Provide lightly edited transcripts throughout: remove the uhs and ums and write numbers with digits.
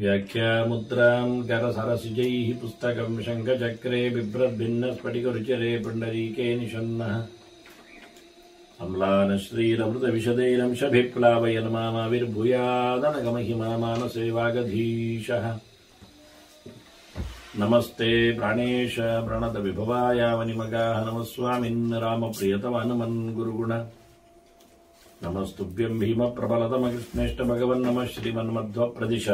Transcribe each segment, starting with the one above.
ವ್ಯಾಖ್ಯಾಮುದ್ರಾಂ ಕರಸರಸಿಜೈಃ ಪುಸ್ತಕಂ ಶಂಖಚಕ್ರೆ ಬಿಭ್ರದ್ಭಿನ್ನಸ್ಫಟಿಕರುಚಿರೆ ಪುಂಡರೀಕೆ ನಿಷನ್ನಃ ಅಮ್ಲಾನಶ್ರೀರಮೃತವಿಶದೈರಂಶಭಿಪ್ಲಾವಯನ್ ಮಾಮಾವಿರ್ಭೂಯಾದನಗಮಹಿಮಾ ಮಾನಸೇ ವಾಗಧೀಶಃ ನಮಸ್ತೆ ಪ್ರಾಣೇಶ ಪ್ರಣತ ವಿಭವಾಯ ವನಿಮಗಾಃ ನಮಸ್ವಾಮಿನ್ ರಾಮಪ್ರಿಯತಮ ಹನುಮನ್ ಗುರುಗುಣ ನಮಸ್ತುಭ್ಯಂ ಭೀಮ ಪ್ರಬಲತಮ ಕೃಷ್ಣೇಷ್ಟ ಭಗವನ್ ನಮಃ ಶ್ರೀಮನ್ಮಧ್ವ ಪ್ರದಿಶ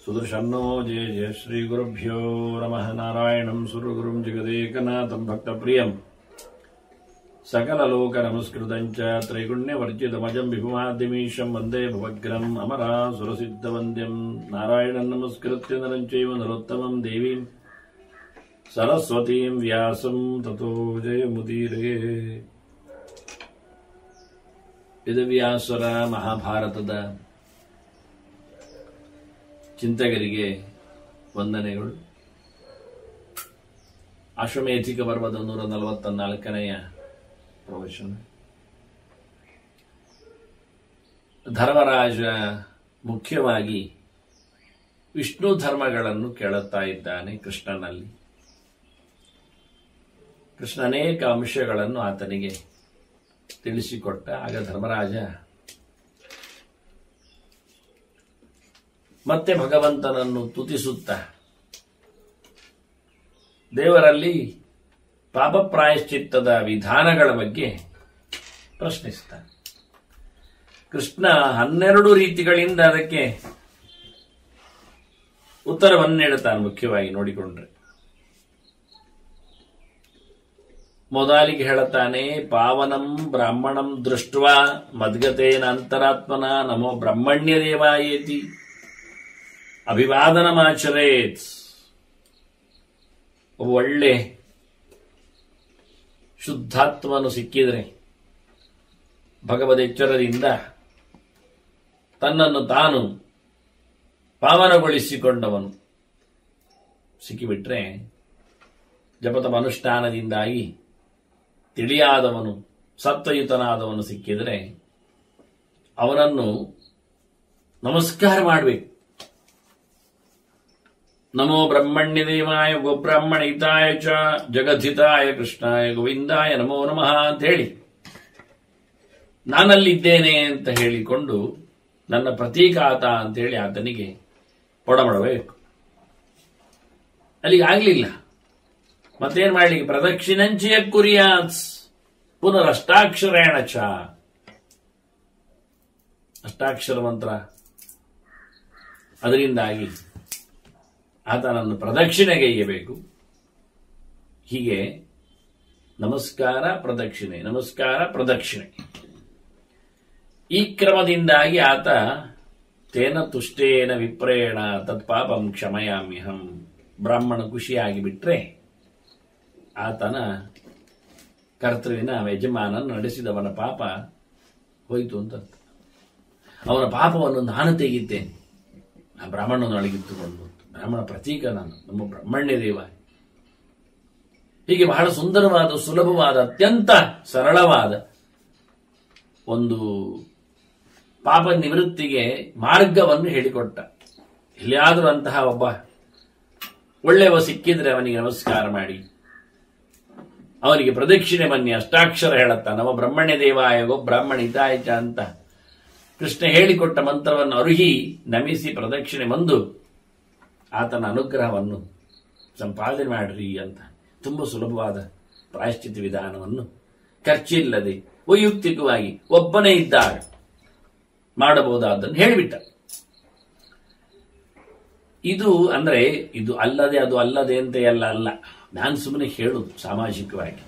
ಸುದರ್ಶನ್ನೋ ಜಯ ಜಯ ಶ್ರೀ ಗುರುಭ್ಯೋ ನಮಃ ನಾರಾಯಣಂ ಸುರಗುರುಂ ಜಗದೇಕನಾಥಂ ಭಕ್ತಪ್ರಿಯಂ ಸಕಲಲೋಕ ನಮಸ್ಕೃತಂಚ ತ್ರೈಗುಣ್ಯವರ್ಜಿತಮಜಂ ವಿಭುಮಾದ್ಯಮೀಶಂ ವಂದೇ ಭವಗ್ರಂ ಅಮರಾಸುರಸಿದ್ಧವಂದ್ಯಂ ನಾರಾಯಣಂ ನಮಸ್ಕೃತ್ಯ ನರಂ ಚೈವ ನರೋತ್ತಮಂ ದೇವೀಂ ಸರಸ್ವತೀಂ ವ್ಯಾಸಂ ತತೋ ಜಯಮುದೀರೇ. ವೇದವ್ಯಾಸರ ಮಹಾಭಾರತದ ಚಿಂತಕರಿಗೆ ವಂದನೆಗಳು. ಅಶ್ವಮೇಧಿಕ ಪರ್ವದ 144ನೆಯ ಪ್ರವಚನ. ಧರ್ಮರಾಜ ಮುಖ್ಯವಾಗಿ ವಿಷ್ಣು ಧರ್ಮಗಳನ್ನು ಕೇಳುತ್ತಾ ಇದ್ದಾನೆ ಕೃಷ್ಣನಲ್ಲಿ. ಕೃಷ್ಣ ಅನೇಕ ಅಂಶಗಳನ್ನು ಆತನಿಗೆ ತಿಳಿಸಿಕೊಟ್ಟ. ಆಗ ಧರ್ಮರಾಜ ಮತ್ತೆ ಭಗವಂತನನ್ನು ತುತಿಸುತ್ತ ದೇವರಲ್ಲಿ ಪಾಪ ಪ್ರಾಯಶ್ಚಿತ್ತದ ವಿಧಾನಗಳ ಬಗ್ಗೆ ಪ್ರಶ್ನಿಸುತ್ತಾನೆ. ಕೃಷ್ಣ 12 ರೀತಿಗಳಿಂದ ಅದಕ್ಕೆ ಉತ್ತರವನ್ನು ನೀಡುತ್ತಾನೆ. ಮುಖ್ಯವಾಗಿ ನೋಡಿಕೊಂಡ್ರೆ ಮೊದಲಿಗೆ ಹೇಳುತ್ತಾನೆ, ಪಾವನಂ ಬ್ರಾಹ್ಮಣಂ ದೃಷ್ಟ್ವಾ ಮದ್ಗತೇನ ಅಂತರಾತ್ಮನ ನಮೋ ಬ್ರಹ್ಮಣ್ಯ ದೇವಾಯೇತಿ ಅಭಿವಾದನಮಾಚರೇತ್. ಒಳ್ಳೆ ಶುದ್ಧಾತ್ಮನು ಸಿಕ್ಕಿದರೆ ಭಗವದೆಚ್ಚರದಿಂದ ತನ್ನನ್ನು ತಾನು ಪಾವನಗೊಳಿಸಿಕೊಂಡವನು ಸಿಕ್ಕಿಬಿಟ್ರೆ, ಜಪತಪ ಅನುಷ್ಠಾನದಿಂದಾಗಿ ತಿಳಿಯಾದವನು ಸತ್ವಯುತನಾದವನು ಸಿಕ್ಕಿದರೆ ಅವನನ್ನು ನಮಸ್ಕಾರ ಮಾಡಬೇಕು. ನಮೋ ಬ್ರಹ್ಮಣ್ಯ ದೇವಾಯ ಗೋಬ್ರಾಹ್ಮಣ ಹಿತಾಯ ಚ ಜಗದ್ಧಿತಾಯ ಕೃಷ್ಣಾಯ ಗೋವಿಂದಾಯ ನಮೋ ನಮಃ ಅಂತ ಹೇಳಿ ನಾನಲ್ಲಿದ್ದೇನೆ ಅಂತ ಹೇಳಿಕೊಂಡು ನನ್ನ ಪ್ರತೀಕಾತ ಅಂತೇಳಿ ಆತನಿಗೆ ಪೊಡಮಡಬೇಕು. ಅಲ್ಲಿಗೆ ಆಗ್ಲಿಲ್ಲ, ಮತ್ತೇನ್ ಮಾಡ್ಲಿಕ್ಕೆ? ಪ್ರದಕ್ಷಿಣಂಚಿಯ ಕುರಿಯಾತ್ ಪುನರಷ್ಟಾಕ್ಷರೇಣ ಚ. ಅಷ್ಟಾಕ್ಷರ ಮಂತ್ರ, ಅದರಿಂದಾಗಿ ಆತನನ್ನು ಪ್ರದಕ್ಷಿಣೆಗೈಯಬೇಕು. ಹೀಗೆ ನಮಸ್ಕಾರ ಪ್ರದಕ್ಷಿಣೆ, ನಮಸ್ಕಾರ ಪ್ರದಕ್ಷಿಣೆ, ಈ ಕ್ರಮದಿಂದಾಗಿ ಆತ ತೇನ ತುಷ್ಟೇನ ವಿಪ್ರೇಣ ತತ್ಪಾಪಂ ಕ್ಷಮಯಾಮ್ಯಹಂ. ಬ್ರಾಹ್ಮಣ ಖುಷಿಯಾಗಿ ಬಿಟ್ರೆ ಆತನ ಕರ್ತೃವಿನ ಯಜಮಾನನ್ನು ನಡೆಸಿದವನ ಪಾಪ ಹೋಯಿತು ಅಂತ ಅರ್ಥ. ಅವನ ಪಾಪವನ್ನು ನಾನು ತೆಗಿದ್ದೇನೆ, ಆ ಬ್ರಾಹ್ಮಣನೊಳಗಿತ್ತುಕೊಂಡು. ಬ್ರಾಹ್ಮಣ ಪ್ರತೀಕ ನಾನು, ನಮ್ಮ ಬ್ರಹ್ಮಣ್ಯ ದೇವ. ಹೀಗೆ ಬಹಳ ಸುಂದರವಾದ, ಸುಲಭವಾದ, ಅತ್ಯಂತ ಸರಳವಾದ ಒಂದು ಪಾಪ ನಿವೃತ್ತಿಗೆ ಮಾರ್ಗವನ್ನು ಹೇಳಿಕೊಟ್ಟ. ಎಲ್ಲಿಯಾದರೂ ಅಂತಹ ಒಬ್ಬ ಒಳ್ಳೆಯವ ಸಿಕ್ಕಿದ್ರೆ ಅವನಿಗೆ ನಮಸ್ಕಾರ ಮಾಡಿ, ಅವನಿಗೆ ಪ್ರದಕ್ಷಿಣೆ ಬನ್ನಿ, ಅಷ್ಟಾಕ್ಷರ ಹೇಳುತ್ತಾ ನಮ ಬ್ರಹ್ಮಣ್ಯ ದೇವಾಯ ಗೋ ಬ್ರಾಹ್ಮಣ ಹಿತಾಯಚ ಅಂತ ಕೃಷ್ಣ ಹೇಳಿಕೊಟ್ಟ ಮಂತ್ರವನ್ನು ಅರುಹಿ ನಮಿಸಿ ಪ್ರದಕ್ಷಿಣೆ ಬಂದು ಆತನ ಅನುಗ್ರಹವನ್ನು ಸಂಪಾದನೆ ಮಾಡ್ರಿ ಅಂತ ತುಂಬ ಸುಲಭವಾದ ಪ್ರಾಯಶ್ಚಿತ್ತ ವಿಧಾನವನ್ನು ಖರ್ಚಿಲ್ಲದೆ ವೈಯಕ್ತಿಕವಾಗಿ ಒಬ್ಬನೇ ಇದ್ದಾಗ ಮಾಡಬಹುದಾದನ್ನು ಹೇಳಿಬಿಟ್ಟ. ಇದು ಅಂದ್ರೆ ಇದು ಅಲ್ಲದೆ ಅದು ಅಲ್ಲದೆ ಅಂತ ಎಲ್ಲ ಅಲ್ಲ, ನಾನು ಸುಮ್ಮನೆ ಹೇಳುದು. ಸಾಮಾಜಿಕವಾಗಿ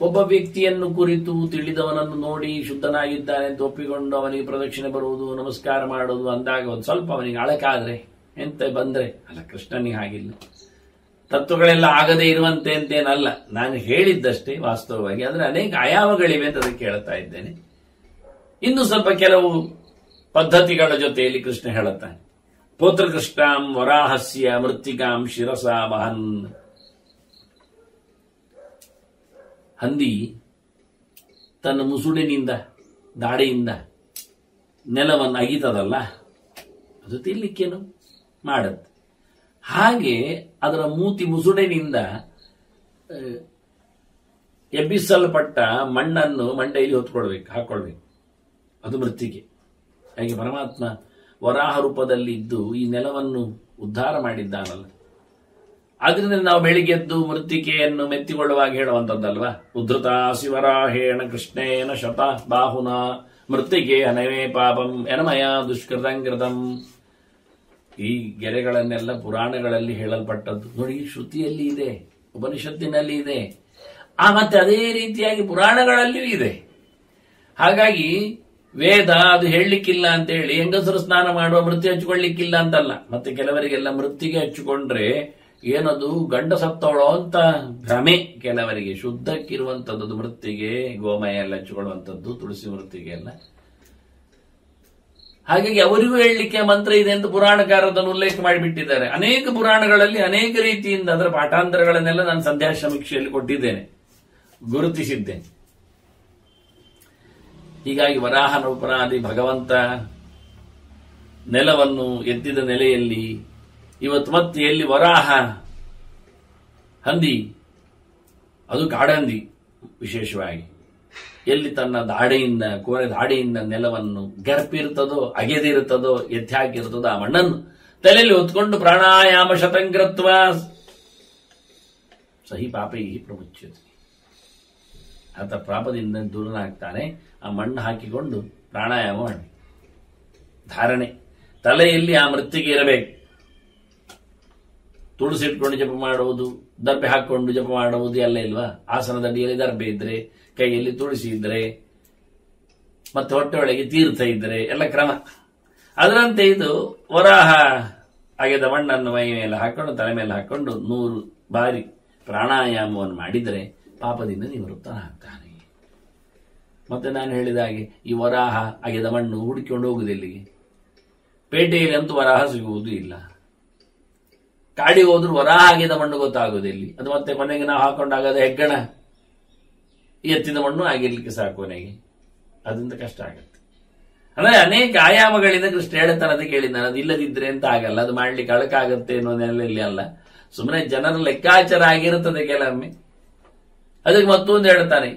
ಒಬ್ಬ ವ್ಯಕ್ತಿಯನ್ನು ಕುರಿತು ತಿಳಿದವನನ್ನು ನೋಡಿ ಶುದ್ಧನಾಗಿದ್ದಾನೆ ಅಂತ ಒಪ್ಪಿಕೊಂಡು ಅವನಿಗೆ ಪ್ರದಕ್ಷಿಣೆ ಬರುವುದು, ನಮಸ್ಕಾರ ಮಾಡುವುದು ಅಂದಾಗ ಒಂದು ಸ್ವಲ್ಪ ಅವನಿಗೆ ಅಳಕಾದ್ರೆ ಎಂತ ಬಂದ್ರೆ ಅಲ್ಲ. ಕೃಷ್ಣನಿಗೆ ಹಾಗಿಲ್ಲ, ತತ್ವಗಳೆಲ್ಲ ಆಗದೇ ಇರುವಂತೆ ಅಂತೇನಲ್ಲ, ನಾನು ಹೇಳಿದ್ದಷ್ಟೇ ವಾಸ್ತವವಾಗಿ. ಅಂದ್ರೆ ಅನೇಕ ಆಯಾಮಗಳಿವೆ ಅಂತ ಅದಕ್ಕೆ ಹೇಳ್ತಾ ಇದ್ದೇನೆ. ಇನ್ನು ಸ್ವಲ್ಪ ಕೆಲವು ಪದ್ಧತಿಗಳ ಜೊತೆಯಲ್ಲಿ ಕೃಷ್ಣ ಹೇಳುತ್ತಾನೆ. ಪೋತ್ರ ಕೃಷ್ಣಾಂ ವರಾಹಸ್ಯ ಮೃತ್ತಿಕಾಂ ಶಿರಸ ವಹನ್. ಹಂದಿ ತನ್ನ ಮುಸುಡಿನಿಂದ ದಾಡಿಯಿಂದ ನೆಲವನ್ನು ಅಗಿತದಲ್ಲ, ಅದು ತಿನ್ಲಿಕ್ಕೇನು ಮಾಡತ್ತೆ. ಹಾಗೆ ಅದರ ಮೂತಿ ಮುಸುಡಿನಿಂದ ಎಬ್ಬಿಸಲ್ಪಟ್ಟ ಮಣ್ಣನ್ನು ಮಂಡೆಯಲ್ಲಿ ಹಾಕೊಳ್ಬೇಕು. ಅದು ಮೃತ್ತಿಗೆ. ಹಾಗೆ ಪರಮಾತ್ಮ ವರಾಹ ರೂಪದಲ್ಲಿ ಇದ್ದು ಈ ನೆಲವನ್ನು ಉದ್ಧಾರ ಮಾಡಿದ್ದಾನಲ್ಲ. ಆದ್ರಿಂದ ನಾವು ಬೆಳಿಗ್ಗೆದ್ದು ಮೃತ್ತಿಕೆಯನ್ನು ಮೆತ್ತಿಕೊಳ್ಳುವಾಗ ಹೇಳುವಂಥದ್ದಲ್ವಾ, ಉದ್ಧತಾಸಿ ವರಾಹೇಣ ಕೃಷ್ಣೇನ ಶತ ಬಾಹುನ ಮೃತ್ತಿಕೆ ಹನವೇ ಪಾಪಂ ಎನಮಯ ದುಷ್ಕೃತಂ. ಈ ಗೆರೆಗಳನ್ನೆಲ್ಲ ಪುರಾಣಗಳಲ್ಲಿ ಹೇಳಲ್ಪಟ್ಟದ್ದು ನೋಡಿ, ಶ್ರುತಿಯಲ್ಲಿ ಇದೆ, ಉಪನಿಷತ್ತಿನಲ್ಲಿ ಇದೆ, ಮತ್ತೆ ಅದೇ ರೀತಿಯಾಗಿ ಪುರಾಣಗಳಲ್ಲಿಯೂ ಇದೆ. ಹಾಗಾಗಿ ವೇದ ಅದು ಹೇಳಲಿಕ್ಕಿಲ್ಲ ಅಂತೇಳಿ ಹೆಂಗಸರು ಸ್ನಾನ ಮಾಡುವ ಮೃತ್ಯು ಹಚ್ಚಿಕೊಳ್ಳಿಕ್ಕಿಲ್ಲ ಅಂತಲ್ಲ. ಮತ್ತೆ ಕೆಲವರಿಗೆಲ್ಲ ಮೃತ್ತಿಗೆ ಹಚ್ಚಿಕೊಂಡ್ರೆ ಏನದು ಗಂಡ ಸತ್ತವಳೋ ಅಂತ ಭ್ರಮೆ ಕೆಲವರಿಗೆ. ಶುದ್ಧಕ್ಕಿರುವಂಥದ್ದು ಮೃತ್ತಿಗೆ, ಗೋಮಯ ಎಲ್ಲ ಹಚ್ಚಿಕೊಳ್ಳುವಂಥದ್ದು, ತುಳಸಿ ಮೃತ್ತಿಗೆ ಎಲ್ಲ. ಹಾಗಾಗಿ ಅವರಿಗೂ ಹೇಳಲಿಕ್ಕೆ ಮಂತ್ರ ಇದೆ ಅಂತ ಪುರಾಣಕಾರರನ್ನು ಉಲ್ಲೇಖ ಮಾಡಿಬಿಟ್ಟಿದ್ದಾರೆ. ಅನೇಕ ಪುರಾಣಗಳಲ್ಲಿ ಅನೇಕ ರೀತಿಯಿಂದ ಅದರ ಪಾಠಾಂತರಗಳನ್ನೆಲ್ಲ ನಾನು ಸಂಧ್ಯಾ ಸಮೀಕ್ಷೆಯಲ್ಲಿ ಕೊಟ್ಟಿದ್ದೇನೆ, ಗುರುತಿಸಿದ್ದೇನೆ. ಹೀಗಾಗಿ ವರಾಹನ ಉಪರಾದಿ ಭಗವಂತ ನೆಲವನ್ನು ಎತ್ತಿದ ನೆಲೆಯಲ್ಲಿ ಇವತ್ತು ಮತ್ತೆ ಎಲ್ಲಿ ವರಾಹ ಹಂದಿ, ಅದು ಕಾಡಹಂದಿ ವಿಶೇಷವಾಗಿ, ಎಲ್ಲಿ ತನ್ನ ದಾಡೆಯಿಂದ ಕೋರೆ ದಾಡೆಯಿಂದ ನೆಲವನ್ನು ಗೆರಪಿರುತ್ತದೋ ಅಗೆದಿರುತ್ತದೋ ಎತ್ತಿ ಹಾಕಿರುತ್ತದೋ ಆ ಮಣ್ಣನ್ನು ತಲೆಯಲ್ಲಿ ಹೊತ್ಕೊಂಡು ಪ್ರಾಣಾಯಾಮ ಶತಂಗ್ರತ್ವ ಸಹಿ ಪಾಪೈ ಪ್ರಮುಚ್ಯತೆ. ಆತ ಪಾಪದಿಂದ ದೂರನಾಗ್ತಾನೆ. ಆ ಮಣ್ಣು ಹಾಕಿಕೊಂಡು ಪ್ರಾಣಾಯಾಮ ಮಾಡಿ ಧಾರಣೆ ತಲೆಯಲ್ಲಿ ಆ ಮೃತ್ತಿಗೆ ಇರಬೇಕು. ತುಳಸಿ ಇಟ್ಕೊಂಡು ಜಪ ಮಾಡುವುದು, ದರ್ಬೆ ಹಾಕೊಂಡು ಜಪ ಮಾಡುವುದು ಎಲ್ಲ ಇಲ್ವಾ? ಆಸನದ ಅಡಿಯಲ್ಲಿ ದರ್ಬೆ ಇದ್ರೆ, ಕೈಯಲ್ಲಿ ತುಳಸಿ ಇದ್ರೆ, ಮತ್ತೆ ಹೊಟ್ಟೆ ಒಳಗೆ ತೀರ್ಥ ಇದ್ರೆ ಎಲ್ಲ ಕ್ರಮ. ಅದರಂತೆ ಇದು ವರಾಹ ಅಗೆದ ಮಣ್ಣನ್ನು ಮೈ ಮೇಲೆ ಹಾಕೊಂಡು ತಲೆ ಮೇಲೆ ಹಾಕೊಂಡು 100 ಬಾರಿ ಪ್ರಾಣಾಯಾಮವನ್ನು ಮಾಡಿದರೆ ಪಾಪದಿಂದ ನಿವೃತ್ತನಾಗ್ತಾನೆ. ಮತ್ತೆ ನಾನು ಹೇಳಿದ ಹಾಗೆ ಈ ವರಾಹ ಅಗೆದ ಮಣ್ಣು ಹುಡುಕಿಕೊಂಡು ಹೋಗುವುದಿಲ್ಲಿಗೆ? ಪೇಟೆಯಲ್ಲಿ ಅಂತೂ ವರಾಹ ಸಿಗುವುದು ಇಲ್ಲ. ಕಾಡಿಗೆ ಹೋದ್ರೂ ವರಾಹ ಅಗೆದ ಮಣ್ಣು ಗೊತ್ತಾಗುವುದಿಲ್ಲ. ಅದು ಮತ್ತೆ ಮನೆಗೆ ನಾವು ಹಾಕೊಂಡಾಗದ ಹೆಗ್ಗಣ ಎತ್ತಿದ ಮಣ್ಣು ಆಗಿರ್ಲಿಕ್ಕೆ ಸಾಕು ಕೊನೆಗೆ. ಅದರಿಂದ ಕಷ್ಟ ಆಗತ್ತೆ. ಅಂದ್ರೆ ಅನೇಕ ಆಯಾಮಗಳಿಂದ ಕೃಷ್ಣ ಹೇಳ್ತಾನೆ. ಅದಕ್ಕೆ ಹೇಳಿದ್ದಾನೆ, ಅದು ಇಲ್ಲದಿದ್ರೆ ಅಂತ ಆಗಲ್ಲ, ಅದು ಮಾಡ್ಲಿಕ್ಕೆ ಅಳಕಾಗತ್ತೆ ಅನ್ನೋದೆಲ್ಲ ಅಲ್ಲ. ಸುಮ್ಮನೆ ಜನರ ಲೆಕ್ಕಾಚಾರ ಆಗಿರುತ್ತದೆ ಕೆಲವೊಮ್ಮೆ. ಅದಕ್ಕೆ ಮತ್ತೊಂದು ಹೇಳ್ತಾನೆ,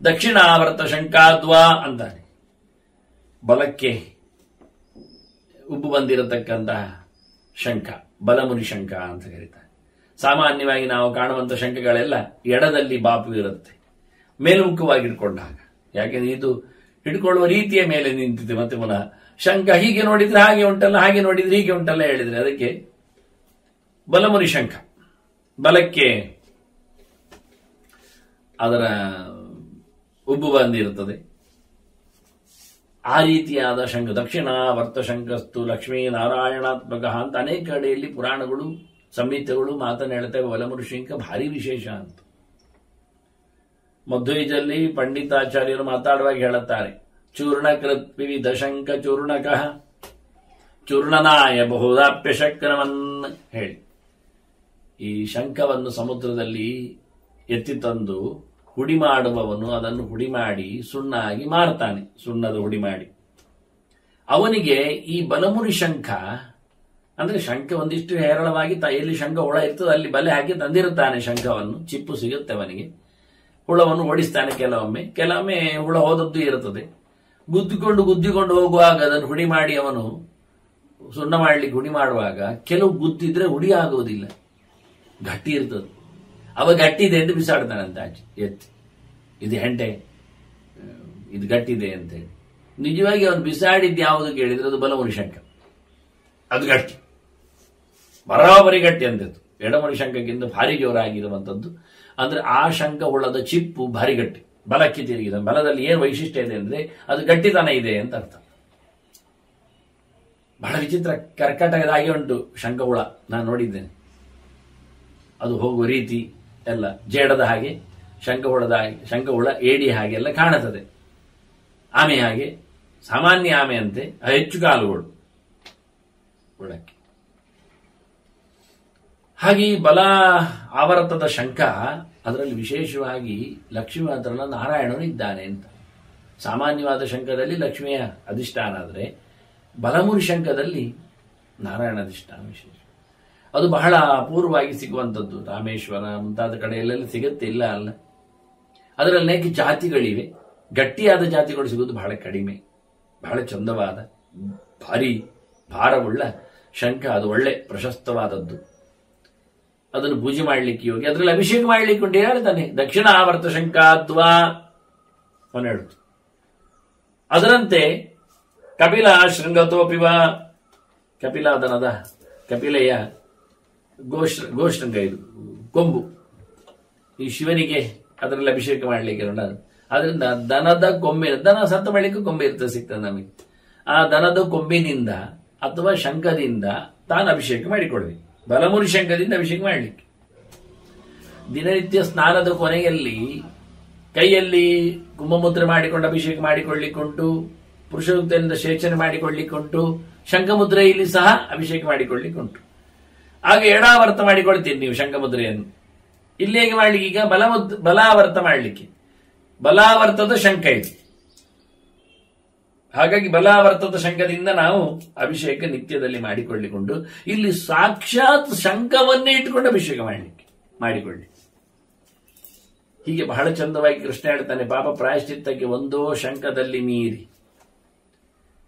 ದಕ್ಷಿಣಾವರ್ತ ಶಂಕಾದ್ವಾ ಅಂತಾನೆ. ಬಲಕ್ಕೆ ಉಬ್ಬು ಬಂದಿರತಕ್ಕಂತಹ ಶಂಖ, ಬಲಮುನಿ ಶಂಖ ಅಂತ ಕರೀತಾರೆ. ಸಾಮಾನ್ಯವಾಗಿ ನಾವು ಕಾಣುವಂತ ಶಂಖಗಳೆಲ್ಲ ಎಡದಲ್ಲಿ ಬಾಪು ಇರುತ್ತೆ, ಮೇಲ್ಮುಖವಾಗಿಡ್ಕೊಂಡಾಗ. ಯಾಕೆಂದ್ರೆ ಇದು ಹಿಡ್ಕೊಳ್ಳುವ ರೀತಿಯ ಮೇಲೆ ನಿಂತಿದೆ. ಮತ್ತೆ ಪುನಃ ಶಂಖ ಹೀಗೆ ನೋಡಿದ್ರೆ ಹಾಗೆ ಉಂಟಲ್ಲ, ಹಾಗೆ ನೋಡಿದ್ರೆ ಹೀಗೆ ಉಂಟಲ್ಲ ಹೇಳಿದ್ರೆ ಅದಕ್ಕೆ ಬಲಮುನಿ ಶಂಖ. ಬಲಕ್ಕೆ ಅದರ ಉಬ್ಬು ಬಂದಿರುತ್ತದೆ. ಆ ರೀತಿಯಾದ ಶಂಖ ದಕ್ಷಿಣಾವರ್ತ ಶಂಖಸ್ತು ಲಕ್ಷ್ಮೀ ನಾರಾಯಣಾತ್ಮಕ ಅಂತ ಅನೇಕ ಕಡೆಯಲ್ಲಿ ಪುರಾಣಗಳು ಸಂಹಿತೆಗಳು ಮಾತನ್ನು ಹೇಳ್ತೇವೆ. ಬಲಮುನಿ ಶಂಖ ಭಾರಿ ವಿಶೇಷ ಅಂತ. ಮಧ್ವೈಜಲ್ಲಿ ಪಂಡಿತಾಚಾರ್ಯರು ಮಾತಾಡುವಾಗ ಹೇಳುತ್ತಾರೆ, ಚೂರ್ಣಕೃತ್ ವಿವಿಧ ಶಂಖ ಚೂರ್ಣಕಃ ಚೂರ್ಣನಾಯ ಬಹುದಾಪ್ಯ ಶಕ್ರವನ್ ಹೇಳಿ. ಈ ಶಂಖವನ್ನು ಸಮುದ್ರದಲ್ಲಿ ಎತ್ತಿ ತಂದು ಹುಡಿ ಮಾಡುವವನು ಅದನ್ನು ಹುಡಿ ಮಾಡಿ ಸುಣ್ಣ ಆಗಿ ಮಾರ್ತಾನೆ. ಸುಣ್ಣದ ಹುಡಿ ಮಾಡಿ ಅವನಿಗೆ ಈ ಬಲಮುನಿ ಶಂಖ ಅಂದ್ರೆ ಶಂಖ ಒಂದಿಷ್ಟು ಹೇರಳವಾಗಿ ಎಲ್ಲಿ ಶಂಖ ಹುಳ ಇರ್ತದೆ ಅಲ್ಲಿ ಬಲೆ ಹಾಕಿ ತಂದಿರುತ್ತಾನೆ. ಶಂಖವನ್ನು ಚಿಪ್ಪು ಸಿಗುತ್ತೆ ಅವನಿಗೆ, ಹುಳವನ್ನು ಓಡಿಸ್ತಾನೆ. ಕೆಲವೊಮ್ಮೆ ಹುಳ ಹೋದದ್ದು ಇರುತ್ತದೆ. ಗುದ್ದಿಕೊಂಡು ಹೋಗುವಾಗ ಅದನ್ನು ಹುಡಿ ಮಾಡಿ ಅವನು ಸುಣ್ಣ ಮಾಡ್ಲಿಕ್ಕೆ ಹುಡಿ ಮಾಡುವಾಗ ಕೆಲವು ಗುದ್ದಿದ್ರೆ ಹುಡಿ ಆಗುವುದಿಲ್ಲ, ಗಟ್ಟಿ ಇರ್ತದೆ. ಅವ ಗಟ್ಟಿದೆ ಅಂತ ಬಿಸಾಡ್ತಾನಂತ ಆಚೆ ಎತ್ತಿ, ಇದು ಹೆಂಟೆ, ಇದು ಗಟ್ಟಿದೆ ಅಂತೇಳಿ. ನಿಜವಾಗಿ ಅವನು ಬಿಸಾಡಿದ್ದು ಯಾವುದು ಕೇಳಿದ್ರೆ ಅದು ಬಲಮುನಿ ಶಂಖ. ಅದು ಗಟ್ಟಿ, ಬರಾಬರಿ ಗಟ್ಟಿ ಅಂತದ್ದು. ಎಡಮುನಿ ಶಂಖಕ್ಕಿಂತ ಭಾರಿ ಜೋರಾಗಿರುವಂಥದ್ದು. ಅಂದ್ರೆ ಆ ಶಂಖ ಹುಳದ ಚಿಪ್ಪು ಭಾರಿ ಗಟ್ಟಿ, ಬಲಕ್ಕೆ ತಿರುಗಿದೆ. ಬಲದಲ್ಲಿ ಏನು ವೈಶಿಷ್ಟ್ಯ ಇದೆ ಅಂದ್ರೆ ಅದು ಗಟ್ಟಿತನ ಇದೆ ಅಂತ ಅರ್ಥ. ಬಹಳ ವಿಚಿತ್ರ ಕರ್ಕಟಕದಾಗಿ ಉಂಟು ಶಂಖ ಹುಳ, ನಾನು ನೋಡಿದ್ದೇನೆ. ಅದು ಹೋಗುವ ರೀತಿ ಎಲ್ಲ ಜೇಡದ ಹಾಗೆ, ಶಂಖ ಹುಳ ಏಡಿ ಹಾಗೆ ಎಲ್ಲ ಕಾಣುತ್ತದೆ. ಆಮೆ ಹಾಗೆ, ಸಾಮಾನ್ಯ ಆಮೆ ಅಂತೆ, ಹೆಚ್ಚು ಕಾಲುಗಳು ಹುಳಕ್ಕೆ. ಹಾಗೆ ಬಲ ಆವರ್ತದ ಶಂಖ, ಅದರಲ್ಲಿ ವಿಶೇಷವಾಗಿ ಲಕ್ಷ್ಮೀ ಮಾತ್ರನ ನಾರಾಯಣನು ಇದ್ದಾನೆ ಅಂತ. ಸಾಮಾನ್ಯವಾದ ಶಂಖದಲ್ಲಿ ಲಕ್ಷ್ಮಿಯ ಅಧಿಷ್ಠಾನ ಆದರೆ ಬಲಮುರಿ ಶಂಖದಲ್ಲಿ ನಾರಾಯಣ ಅಧಿಷ್ಠಾನ ವಿಶೇಷ. ಅದು ಬಹಳ ಅಪೂರ್ವವಾಗಿ ಸಿಗುವಂಥದ್ದು. ರಾಮೇಶ್ವರ ಮುಂತಾದ ಕಡೆಯಲ್ಲೆಲ್ಲ ಸಿಗುತ್ತೆ, ಇಲ್ಲ ಅಲ್ಲ. ಅದರಲ್ಲಿ ಅನೇಕ ಜಾತಿಗಳಿವೆ. ಗಟ್ಟಿಯಾದ ಜಾತಿಗಳು ಸಿಗೋದು ಬಹಳ ಕಡಿಮೆ. ಬಹಳ ಚಂದವಾದ ಭಾರಿ ಭಾರವುಳ್ಳ ಶಂಖ, ಅದು ಒಳ್ಳೆ ಪ್ರಶಸ್ತವಾದದ್ದು. ಅದನ್ನು ಪೂಜೆ ಮಾಡಲಿಕ್ಕೆ ಹೋಗಿ ಅದರಲ್ಲಿ ಅಭಿಷೇಕ ಮಾಡಲಿಕ್ಕೆ ಉಂಟು ಹೇಳ್ತಾನೆ. ದಕ್ಷಿಣ ಆವರ್ತ ಶಂಖಾದ್ವಾ ಅವನು ಹೇಳುದು. ಅದರಂತೆ ಕಪಿಲ ಶೃಂಗತೋಪಿವ, ಕಪಿಲಾದನದ ಕಪಿಲೆಯ ಗೋಶೃಂಗ, ಇದು ಕೊಂಬು, ಈ ಶಿವನಿಗೆ ಅದರಲ್ಲಿ ಅಭಿಷೇಕ ಮಾಡಲಿಕ್ಕೆ ಅದರಿಂದ ದನದ ಕೊಂಬಿನ, ದನ ಸತ್ತ ಬಳಿಕ ಕೊಂಬೆ ಇರ್ತದೆ, ಸಿಗ್ತದೆ ನಮಗೆ. ಆ ದನದ ಕೊಂಬಿನಿಂದ ಅಥವಾ ಶಂಖದಿಂದ ತಾನು ಅಭಿಷೇಕ ಮಾಡಿಕೊಡ್ಬೇಕು. ಬಲಮುರಿ ಶಂಖದಿಂದ ಅಭಿಷೇಕ ಮಾಡಲಿಕ್ಕೆ ದಿನನಿತ್ಯ ಸ್ನಾನದ ಕೊನೆಯಲ್ಲಿ ಕೈಯಲ್ಲಿ ಕುಂಭಮುದ್ರೆ ಮಾಡಿಕೊಂಡು ಅಭಿಷೇಕ ಮಾಡಿಕೊಳ್ಳಿಕ್ಕುಂಟು, ಪುರುಷೋಕ್ತಿಯಿಂದ ಸೇಚನೆ ಮಾಡಿಕೊಳ್ಳಿಕ್ಕುಂಟು, ಶಂಖಮುದ್ರೆಯಲ್ಲಿ ಸಹ ಅಭಿಷೇಕ ಮಾಡಿಕೊಳ್ಳಿಕ್ಕುಂಟು. ಆಗ ಎಡಾವರ್ತ ಮಾಡಿಕೊಳ್ತೀರಿ ನೀವು ಶಂಖಮುದ್ರೆಯನ್ನು. ಇಲ್ಲಿ ಹೇಗೆ ಮಾಡ್ಲಿಕ್ಕೆ, ಈಗ ಬಲಾವರ್ತ ಮಾಡಲಿಕ್ಕೆ ಬಲಾವರ್ತದ ಶಂಖ ಇದು. ಹಾಗಾಗಿ ಬಲಾವರ್ತದ ಶಂಖದಿಂದ ನಾವು ಅಭಿಷೇಕ ನಿತ್ಯದಲ್ಲಿ ಮಾಡಿಕೊಳ್ಳಿಕೊಂಡು ಇಲ್ಲಿ ಸಾಕ್ಷಾತ್ ಶಂಖವನ್ನೇ ಇಟ್ಟುಕೊಂಡು ಅಭಿಷೇಕ ಮಾಡಿಕೊಳ್ಳಿ. ಹೀಗೆ ಬಹಳ ಚಂದವಾಗಿ ಕೃಷ್ಣ ಹೇಳ್ತಾನೆ, ಪಾಪ ಪ್ರಾಯಶ್ಚಿತ್ತಕ್ಕೆ ಒಂದೋ ಶಂಖದಲ್ಲಿ ನೀರಿ,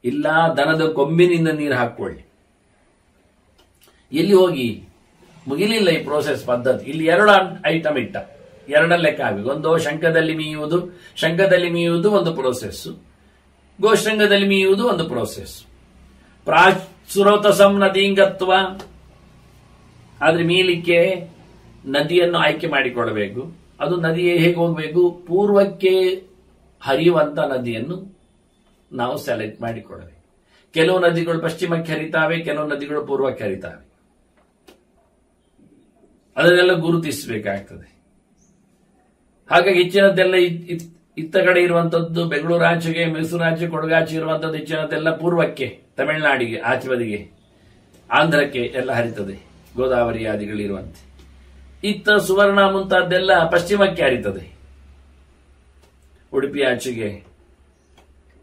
ಇಲ್ಲ ದನದ ಕೊಂಬಿನಿಂದ ನೀರು ಹಾಕೊಳ್ಳಿ. ಎಲ್ಲಿ ಹೋಗಿ ಮುಗಿಲಿಲ್ಲ ಈ ಪ್ರೋಸೆಸ್ ಪದ್ಧತಿ. ಇಲ್ಲಿ 2 ಐಟಮ್ ಇಟ್ಟ, 2 ಲೆಕ್ಕ ಆಗಬೇಕು. ಒಂದೋ ಶಂಖದಲ್ಲಿ ಮೀಯುವುದು ಒಂದು ಪ್ರೋಸೆಸ್, ಗೋಶೃಂಗದಲ್ಲಿ ಮೀಯುವುದು ಒಂದು ಪ್ರೋಸೆಸ್. ಪ್ರಾಚುರೋತಸಂ ನದೀಂಗತ್ವ, ಆದ್ರೆ ಮೀಲಿಕ್ಕೆ ನದಿಯನ್ನು ಆಯ್ಕೆ ಮಾಡಿಕೊಳ್ಳಬೇಕು. ಅದು ನದಿ ಹೇಗೆ ಹೋಗಬೇಕು, ಪೂರ್ವಕ್ಕೆ ಹರಿಯುವಂತ ನದಿಯನ್ನು ನಾವು ಸೆಲೆಕ್ಟ್ ಮಾಡಿಕೊಳ್ಳಬೇಕು. ಕೆಲವು ನದಿಗಳು ಪಶ್ಚಿಮಕ್ಕೆ ಹರಿತಾವೆ, ಕೆಲವು ನದಿಗಳು ಪೂರ್ವಕ್ಕೆ ಹರಿತಾವೆ. ಅದನ್ನೆಲ್ಲ ಗುರುತಿಸಬೇಕಾಗ್ತದೆ. ಹಾಗಾಗಿ ಹೆಚ್ಚಿನದ್ದೆಲ್ಲ ಇತ್ತ ಕಡೆ ಇರುವಂತದ್ದು ಬೆಂಗಳೂರು ಆಚೆಗೆ, ಮೈಸೂರು ಆಚೆ, ಕೊಡಗಾಚೆ ಇರುವಂತದ್ದು ಹೆಚ್ಚಿನದ್ದೆಲ್ಲ ಪೂರ್ವಕ್ಕೆ, ತಮಿಳುನಾಡಿಗೆ ಆಚೆ ಬದಿಗೆ, ಆಂಧ್ರಕ್ಕೆ ಎಲ್ಲ ಹರಿತದೆ, ಗೋದಾವರಿ ಆದಿಗಳಿರುವಂತೆ. ಇತ್ತ ಸುವರ್ಣ ಮುಂತಾದ್ದೆಲ್ಲ ಪಶ್ಚಿಮಕ್ಕೆ ಹರಿತದೆ, ಉಡುಪಿ ಆಚೆಗೆ,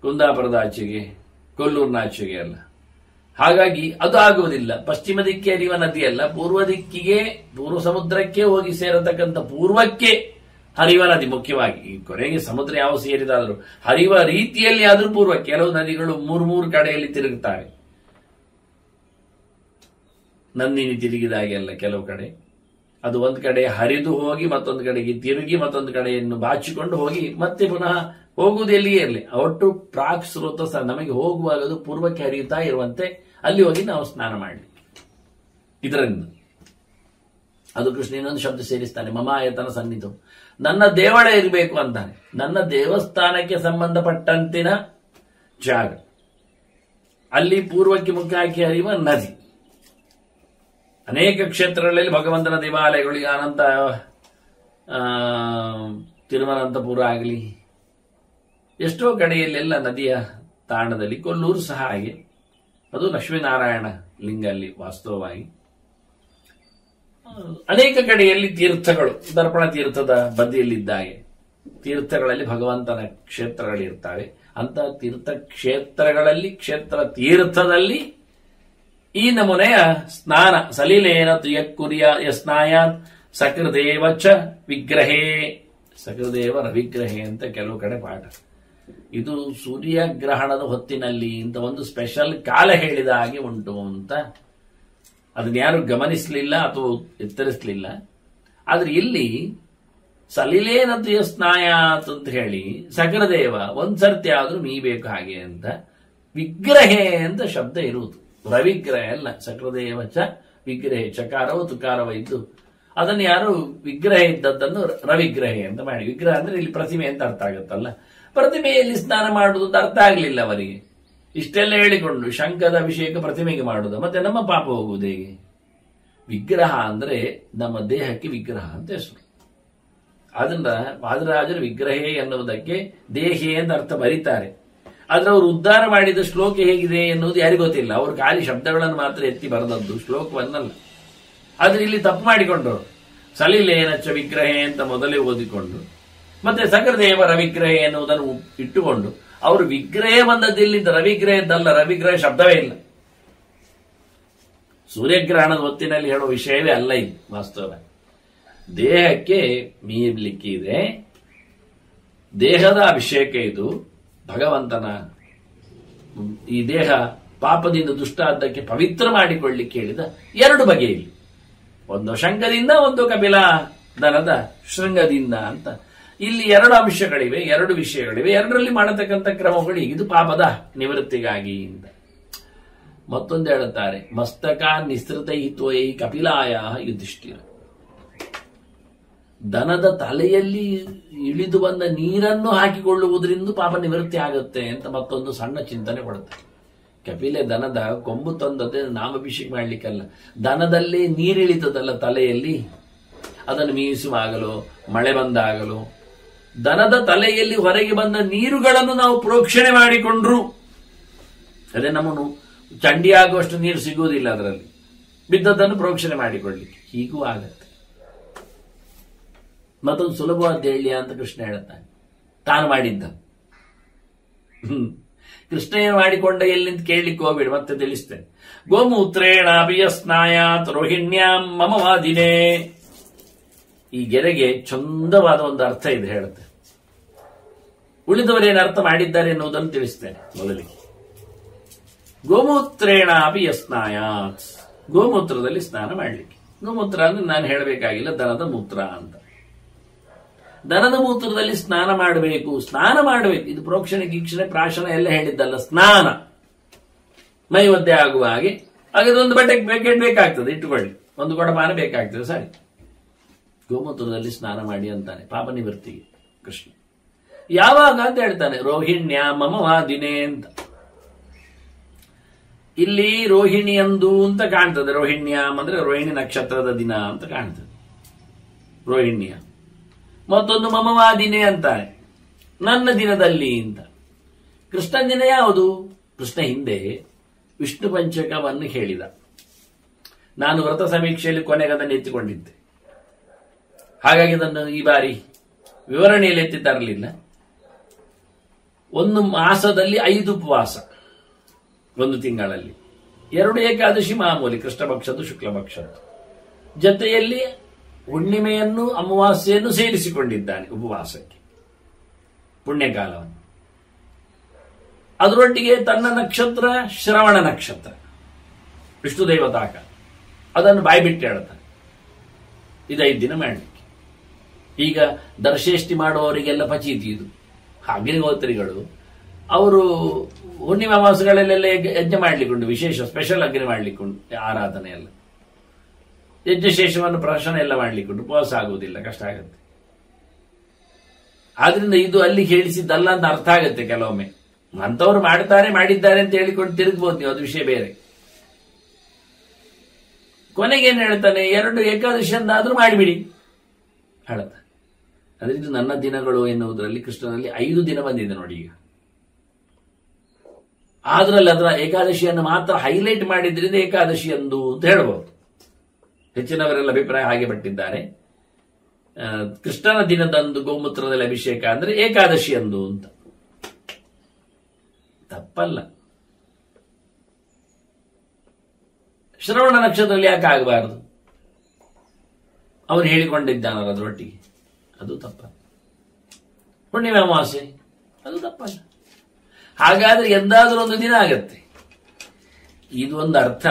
ಕುಂದಾಪುರದ ಆಚೆಗೆ, ಕೊಲ್ಲೂರಿನ ಆಚೆಗೆ ಎಲ್ಲ. ಹಾಗಾಗಿ ಅದು ಆಗುವುದಿಲ್ಲ. ಪಶ್ಚಿಮ ದಿಕ್ಕೆ ಹರಿಯುವ ನದಿಯಲ್ಲ, ಪೂರ್ವ ದಿಕ್ಕಿಗೆ, ಪೂರ್ವ ಸಮುದ್ರಕ್ಕೆ ಹೋಗಿ ಸೇರತಕ್ಕಂಥ ಪೂರ್ವಕ್ಕೆ ಹರಿಯುವ ನದಿ ಮುಖ್ಯವಾಗಿ. ಈ ಕೊನೆಗೆ ಸಮುದ್ರ ಯಾವ ಸೇರಿದಾದರೂ ಹರಿಯುವ ರೀತಿಯಲ್ಲಿ ಆದರೂ ಪೂರ್ವ. ಕೆಲವು ನದಿಗಳು ಮೂರು ಕಡೆಯಲ್ಲಿ ತಿರುಗುತ್ತವೆ, ನಂದಿನಿ ತಿರುಗಿದಾಗೆಲ್ಲ ಕೆಲವು ಕಡೆ ಅದು ಒಂದು ಕಡೆ ಹರಿದು ಹೋಗಿ ಮತ್ತೊಂದು ಕಡೆಗೆ ತಿರುಗಿ ಮತ್ತೊಂದು ಕಡೆಯನ್ನು ಬಾಚಿಕೊಂಡು ಹೋಗಿ ಮತ್ತೆ ಪುನಃ ಹೋಗುವುದು ಎಲ್ಲಿಯೇ ಇರಲಿ, ಒಟ್ಟು ಪ್ರಾಕ್ ಸ್ರೋತ ನಮಗೆ ಹೋಗುವಾಗ ಅದು ಪೂರ್ವಕ್ಕೆ ಹರಿಯುತ್ತಾ ಇರುವಂತೆ ಅಲ್ಲಿ ಹೋಗಿ ನಾವು ಸ್ನಾನ ಮಾಡಲಿ. ಇದರಿಂದ ಅದು ಕೃಷ್ಣ ಇನ್ನೊಂದು ಶಬ್ದ ಸೇರಿಸ್ತಾನೆ, ಮಮಾಯತನ ಸನ್ನಿಧು, ನನ್ನ ದೇವಳ ಇರಬೇಕು ಅಂತಾನೆ. ನನ್ನ ದೇವಸ್ಥಾನಕ್ಕೆ ಸಂಬಂಧಪಟ್ಟಂತಿನ ಜಾಗ, ಅಲ್ಲಿ ಪೂರ್ವಕ್ಕೆ ಮುಖ ಹಾಕಿ ಹರಿಯುವ ನದಿ. ಅನೇಕ ಕ್ಷೇತ್ರಗಳಲ್ಲಿ ಭಗವಂತನ ದೇವಾಲಯಗಳು, ಈಗ ಅನಂತ ತಿರುವನಂತಪುರ ಆಗಲಿ, ಎಷ್ಟೋ ಕಡೆಯಲ್ಲೆಲ್ಲ ನದಿಯ ತಾಣದಲ್ಲಿ, ಕೊಲ್ಲೂರು ಸಹ ಹಾಗೆ, ಅದು ಲಕ್ಷ್ಮೀನಾರಾಯಣ ಲಿಂಗ ಅಲ್ಲಿ ವಾಸ್ತವವಾಗಿ. ಅನೇಕ ಕಡೆಯಲ್ಲಿ ತೀರ್ಥಗಳು, ದರ್ಪಣ ತೀರ್ಥದ ಬದಿಯಲ್ಲಿದ್ದಾಗೆ ತೀರ್ಥಗಳಲ್ಲಿ ಭಗವಂತನ ಕ್ಷೇತ್ರಗಳಿರ್ತಾವೆ. ಅಂತ ತೀರ್ಥ ಕ್ಷೇತ್ರಗಳಲ್ಲಿ, ಕ್ಷೇತ್ರ ತೀರ್ಥದಲ್ಲಿ ಈ ನಮೂನೆಯ ಸ್ನಾನ, ಸಲಿಲೇನ ತುಯಕ್ಕುರಿಯ ಯಸ್ನಾಯಾತ್ ಸಕೃದೇವ ಚ ವಿಗ್ರಹೇ, ಸಕೃದೇವರ ವಿಗ್ರಹೇ ಅಂತ ಕೆಲವು ಕಡೆ ಪಾಠ. ಇದು ಸೂರ್ಯಗ್ರಹಣದ ಹೊತ್ತಿನಲ್ಲಿ ಇಂಥ ಒಂದು ಸ್ಪೆಷಲ್ ಕಾಲ ಹೇಳಿದ ಹಾಗೆ ಉಂಟು ಅಂತ ಅದನ್ನ ಯಾರು ಗಮನಿಸಲಿಲ್ಲ ಅಥವಾ ಎತ್ತರಿಸಲಿಲ್ಲ. ಆದ್ರೆ ಇಲ್ಲಿ ಸಲಿಲೇನತು ಸ್ನಾಯಾತ್ ಅಂತ ಹೇಳಿ ಸಕೃದೇವ ಒಂದ್ಸರ್ತಿ ಆದ್ರೂ ಮೀಬೇಕು ಹಾಗೆ ಅಂತ, ವಿಗ್ರಹೇ ಅಂತ ಶಬ್ದ ಇರುವುದು, ರವಿಗ್ರಹ ಅಲ್ಲ. ಸಕೃದೇವ ಚ ವಿಗ್ರಹ, ಚಕಾರವ ತುಕಾರವ ಇದ್ದು ಅದನ್ನು ಯಾರು ವಿಗ್ರಹ ಇದ್ದದ್ದನ್ನು ರವಿಗ್ರಹೇ ಅಂತ ಮಾಡಿ. ವಿಗ್ರಹ ಅಂದ್ರೆ ಇಲ್ಲಿ ಪ್ರತಿಮೆ ಅಂತ ಅರ್ಥ ಆಗುತ್ತಲ್ಲ, ಪ್ರತಿಮೆಯಲ್ಲಿ ಸ್ನಾನ ಮಾಡುವುದು ಅಂತ ಅರ್ಥ ಆಗಲಿಲ್ಲ ಅವರಿಗೆ. ಇಷ್ಟೆಲ್ಲ ಹೇಳಿಕೊಂಡು ಶಂಖದ ಅಭಿಷೇಕ ಪ್ರತಿಮೆಗೆ ಮಾಡುವುದು, ಮತ್ತೆ ನಮ್ಮ ಪಾಪ ಹೋಗುವುದು ಹೇಗೆ? ವಿಗ್ರಹ ಅಂದ್ರೆ ನಮ್ಮ ದೇಹಕ್ಕೆ ವಿಗ್ರಹ ಅಂತ ಹೆಸರು. ಆದ್ರಿಂದ ವಾದರಾಜರು ವಿಗ್ರಹೇ ಎನ್ನುವುದಕ್ಕೆ ದೇಹೇ ಅಂತ ಅರ್ಥ ಬರೀತಾರೆ. ಆದ್ರೆ ಅವರು ಉದ್ಧಾರ ಮಾಡಿದ ಶ್ಲೋಕ ಹೇಗಿದೆ ಎನ್ನುವುದು ಯಾರಿಗೂ ಗೊತ್ತಿಲ್ಲ. ಅವರು ಖಾಲಿ ಶಬ್ದಗಳನ್ನು ಮಾತ್ರ ಎತ್ತಿ ಬರೆದದ್ದು, ಶ್ಲೋಕವನ್ನಲ್ಲ. ಆದ್ರೆ ಇಲ್ಲಿ ತಪ್ಪು ಮಾಡಿಕೊಂಡವರು ಸಲಿಲೇನಚ್ಚ ವಿಗ್ರಹೇ ಅಂತ ಮೊದಲೇ ಓದಿಕೊಂಡು ಮತ್ತೆ ಸಕಲದೇವ ರವಿಗ್ರಹ ಎನ್ನುವುದನ್ನು ಇಟ್ಟುಕೊಂಡು ಅವರು ವಿಗ್ರಹ ಬಂದದ್ದಿಲ್ಲಿದ್ದ ರವಿಗ್ರಹದ್ದಲ್ಲ, ರವಿಗ್ರಹ ಶಬ್ದವೇ ಇಲ್ಲ. ಸೂರ್ಯಗ್ರಹಣದ ಹೊತ್ತಿನಲ್ಲಿ ಹೇಳುವ ವಿಷಯವೇ ಅಲ್ಲ ಇದು. ವಾಸ್ತವ ದೇಹಕ್ಕೆ ಮೀರ್ಲಿಕ್ಕಿದೆ, ದೇಹದ ಅಭಿಷೇಕ ಇದು. ಭಗವಂತನ ಈ ದೇಹ ಪಾಪದಿಂದ ದುಷ್ಟಾದ್ದಕ್ಕೆ ಪವಿತ್ರ ಮಾಡಿಕೊಳ್ಳಿಕ್ಕೆ ಹೇಳಿದ ಎರಡು ಬಗೆಯಲ್ಲಿ, ಒಂದು ಶಂಖದಿಂದ, ಒಂದು ಕಪಿಲ ದನದ ಶೃಂಗದಿಂದ ಅಂತ ಇಲ್ಲಿ ಎರಡು ಅಂಶಗಳಿವೆ, ಎರಡು ವಿಷಯಗಳಿವೆ. ಎರಡರಲ್ಲಿ ಮಾಡತಕ್ಕಂಥ ಕ್ರಮಗಳು ಇದು ಪಾಪದ ನಿವೃತ್ತಿಗಾಗಿ ಅಂತ. ಮತ್ತೊಂದು ಹೇಳುತ್ತಾರೆ, ಮಸ್ತಕ ನಿಸೃತೈ ತ್ವಯೈ ಕಪಿಲಾಯ ಯುಧಿಷ್ಠಿರ. ದನದ ತಲೆಯಲ್ಲಿ ಇಳಿದು ಬಂದ ನೀರನ್ನು ಹಾಕಿಕೊಳ್ಳುವುದರಿಂದ ಪಾಪ ನಿವೃತ್ತಿ ಆಗುತ್ತೆ ಅಂತ ಮತ್ತೊಂದು ಸಣ್ಣ ಚಿಂತನೆ ಕೊಡುತ್ತೆ. ಕಪಿಲೆ ದನದ ಕೊಂಬು ತಂದದ್ದೇ ನಾಮಾಭಿಷೇಕ ಮಾಡ್ಲಿಕ್ಕಲ್ಲ, ದನದಲ್ಲಿ ನೀರಿಳಿತದಲ್ಲ ತಲೆಯಲ್ಲಿ, ಅದನ್ನು ಮೀಸುವಾಗಲು ಮಳೆ ಬಂದಾಗಲು ದನದ ತಲೆಯಲ್ಲಿ ಹೊರಗೆ ಬಂದ ನೀರುಗಳನ್ನು ನಾವು ಪ್ರೋಕ್ಷಣೆ ಮಾಡಿಕೊಂಡ್ರು, ಅದೇ ನಮ್ಮನ್ನು ಚಂಡಿ ಆಗುವಷ್ಟು ನೀರು ಸಿಗುವುದಿಲ್ಲ, ಅದರಲ್ಲಿ ಬಿದ್ದದ್ದನ್ನು ಪ್ರೋಕ್ಷಣೆ ಮಾಡಿಕೊಳ್ಳಿಕ್ಕೆ ಹೀಗೂ ಆಗತ್ತೆ. ಮತ್ತೊಂದು ಸುಲಭವಾದ ಹೇಳಿ ಅಂತ ಕೃಷ್ಣ ಹೇಳುತ್ತಾನೆ, ತಾನು ಮಾಡಿದ್ದ. ಕೃಷ್ಣ ಏನು ಮಾಡಿಕೊಂಡ ಎಲ್ಲಿಂದ ಕೇಳಲಿಕ್ಕೆ ಹೋಗ್ಬೇಡಿ, ಮತ್ತೆ ತಿಳಿಸ್ತೇನೆ. ಗೋಮೂತ್ರೇಣ ಅಭಿಯಸ್ನಾಯಾತ್ ರೋಹಿಣ್ಯಾಂ ಮಮ ವಾದಿನೇ. ಈ ಗೆರೆಗೆ ಚಂದವಾದ ಒಂದು ಅರ್ಥ ಇದೆ, ಹೇಳುತ್ತೆ. ಉಳಿದವರೇನು ಅರ್ಥ ಮಾಡಿದ್ದಾರೆ ಎನ್ನುವುದನ್ನು ತಿಳಿಸ್ತೇನೆ. ಮೊದಲಿಗೆ ಗೋಮೂತ್ರೇಣ ಅಭಿಯಸ್ನಾಯಾತ್, ಗೋಮೂತ್ರದಲ್ಲಿ ಸ್ನಾನ ಮಾಡಲಿಕ್ಕೆ. ಗೋಮೂತ್ರ ಅಂದ್ರೆ ನಾನು ಹೇಳಬೇಕಾಗಿಲ್ಲ, ದನದ ಮೂತ್ರ ಅಂತ. ದನದ ಮೂತ್ರದಲ್ಲಿ ಸ್ನಾನ ಮಾಡಬೇಕು, ಸ್ನಾನ ಮಾಡಬೇಕು. ಇದು ಪ್ರೋಕ್ಷಣೆ ಗೀಕ್ಷಣೆ ಪ್ರಾಶನ ಎಲ್ಲ ಹೇಳಿದ್ದಲ್ಲ, ಸ್ನಾನ. ಮೈ ಒದ್ದೆ ಆಗುವ ಹಾಗೆ ಹಾಗಾದ್ರೆ ಬಟ್ಟೆ ಬೇಕೆಟ್ ಬೇಕಾಗ್ತದೆ, ಇಟ್ಟುಕೊಳ್ಳಿ, ಒಂದು ಕೊಡಪಾನ ಬೇಕಾಗ್ತದೆ, ಸರಿ. ಗೋಮೂತ್ರದಲ್ಲಿ ಸ್ನಾನ ಮಾಡಿ ಅಂತಾನೆ ಪಾಪ ನಿವೃತ್ತಿಗೆ ಕೃಷ್ಣ. ಯಾವಾಗ ಅಂತ ಹೇಳ್ತಾನೆ, ರೋಹಿಣ್ಯ ಮಮ ವಾದಿನೇ ಅಂತ. ಇಲ್ಲಿ ರೋಹಿಣಿಯಂದು ಅಂತ ಕಾಣ್ತದೆ. ರೋಹಿಣ್ಯಾಮ್ ಅಂದ್ರೆ ರೋಹಿಣಿ ನಕ್ಷತ್ರದ ದಿನ ಅಂತ ಕಾಣ್ತದೆ, ರೋಹಿಣ್ಯ. ಮತ್ತೊಂದು ಮಮವಾದಿನೇ ಅಂತಾನೆ, ನನ್ನ ದಿನದಲ್ಲಿ ಅಂತ. ಕೃಷ್ಣನ ದಿನ ಯಾವುದು? ಕೃಷ್ಣ ಹಿಂದೆ ವಿಷ್ಣು ಪಂಚಕವನ್ನು ಹೇಳಿದ. ನಾನು ವ್ರತ ಸಮೀಕ್ಷೆಯಲ್ಲಿ ಕೊನೆಗೆ ಅದನ್ನು ಎತ್ತಿಕೊಂಡಿದ್ದೆ, ಹಾಗಾಗಿ ಅದನ್ನು ಈ ಬಾರಿ ವಿವರಣೆಯಲ್ಲಿ ಎತ್ತಿ ತರಲಿಲ್ಲ. ಒಂದು ಮಾಸದಲ್ಲಿ 5 ಉಪವಾಸ, ಒಂದು ತಿಂಗಳಲ್ಲಿ 2 ಏಕಾದಶಿ ಮಾಮೂಲಿ, ಕೃಷ್ಣ ಪಕ್ಷದ್ದು ಶುಕ್ಲ ಪಕ್ಷದ್ದು, ಜೊತೆಯಲ್ಲಿ ಹುಣ್ಣಿಮೆಯನ್ನು ಅಮಾವಾಸ್ಯೆಯನ್ನು ಸೇರಿಸಿಕೊಂಡಿದ್ದಾನೆ ಉಪವಾಸಕ್ಕೆ, ಪುಣ್ಯಕಾಲವನ್ನು. ಅದರೊಟ್ಟಿಗೆ ತನ್ನ ನಕ್ಷತ್ರ ಶ್ರವಣ ನಕ್ಷತ್ರ, ವಿಷ್ಣು ದೇವತಾಕ, ಅದನ್ನು ಬಾಯ್ಬಿಟ್ಟು ಹೇಳ್ತಾನೆ. 5 ದಿನ ಮಾಡಲಿಕ್ಕೆ. ಈಗ ದರ್ಶೇಷ್ಟಿ ಮಾಡುವವರಿಗೆಲ್ಲ ಪಚೀತಿ ಇದು. ಅಗ್ನಿಹೋತ್ರಿಗಳು ಅವರು ಹುಣ್ಣಿಮೆ ಅಮಾವಾಸ್ಯೆಗಳಲ್ಲೆಲ್ಲ ಯಜ್ಞ ಮಾಡ್ಲಿಕ್ಕುಂಟು, ವಿಶೇಷ ಸ್ಪೆಷಲ್ ಅಗ್ನಿ ಮಾಡ್ಲಿಕ್ಕುಂಟು, ಆರಾಧನೆ ಎಲ್ಲ, ಯಜ್ಞಶೇಷವನ್ನು ಪ್ರಶನ ಎಲ್ಲ ಮಾಡ್ಲಿಕ್ಕುಂಟು. ಉಪವಾಸ ಆಗುವುದಿಲ್ಲ, ಕಷ್ಟ ಆಗುತ್ತೆ. ಆದ್ರಿಂದ ಇದು ಅಲ್ಲಿ ಹೇಳಿಸಿದ್ದಲ್ಲ ಅಂತ ಅರ್ಥ ಆಗುತ್ತೆ ಕೆಲವೊಮ್ಮೆ. ಅಂತವರು ಮಾಡ್ತಾರೆ, ಮಾಡಿದ್ದಾರೆ ಅಂತ ಹೇಳಿಕೊಂಡು ತಿರುಗ್ಬೋದು ನೀವು, ಅದು ವಿಷಯ ಬೇರೆ. ಕೊನೆಗೇನು ಹೇಳ್ತಾನೆ, 2 ಏಕಾದಶಿ ಅಂದಾದ್ರೂ ಮಾಡಿಬಿಡಿ ಹೇಳ್ತಾನೆ. ಅಂದ್ರೆ ಇದು ನನ್ನ ದಿನಗಳು ಎನ್ನುವುದರಲ್ಲಿ ಕೃಷ್ಣನಲ್ಲಿ 5 ದಿನ ಬಂದಿದೆ ನೋಡಿ. ಈಗ ಆದ್ರಲ್ಲಿ ಅದರ ಏಕಾದಶಿಯನ್ನು ಮಾತ್ರ ಹೈಲೈಟ್ ಮಾಡಿದ್ರಿಂದ ಏಕಾದಶಿ ಅಂದು ಅಂತ ಹೇಳ್ಬೋದು. ಹೆಚ್ಚಿನವರೆಲ್ಲ ಅಭಿಪ್ರಾಯ ಹಾಗೆ ಪಟ್ಟಿದ್ದಾರೆ. ಕೃಷ್ಣನ ದಿನದಂದು ಗೋಮೂತ್ರದಲ್ಲಿ ಅಭಿಷೇಕ ಅಂದ್ರೆ ಏಕಾದಶಿ ಅಂದು ಅಂತ. ತಪ್ಪಲ್ಲ. ಶ್ರವಣ ನಕ್ಷತ್ರದಲ್ಲಿ ಯಾಕೆ ಆಗಬಾರದು? ಅವನು ಹೇಳಿಕೊಂಡಿದ್ದಾನಲ್ಲ ಅದರೊಟ್ಟಿಗೆ, ಅದು ತಪ್ಪಲ್ಲ. ಹುಣ್ಣಿಮೆ ಅಮಾವಾಸ್ಯೆ ಅದು ತಪ್ಪಲ್ಲ. ಹಾಗಾದ್ರೆ ಎಂದಾದ್ರೂ ಒಂದು ದಿನ ಆಗತ್ತೆ. ಇದು ಒಂದು ಅರ್ಥ.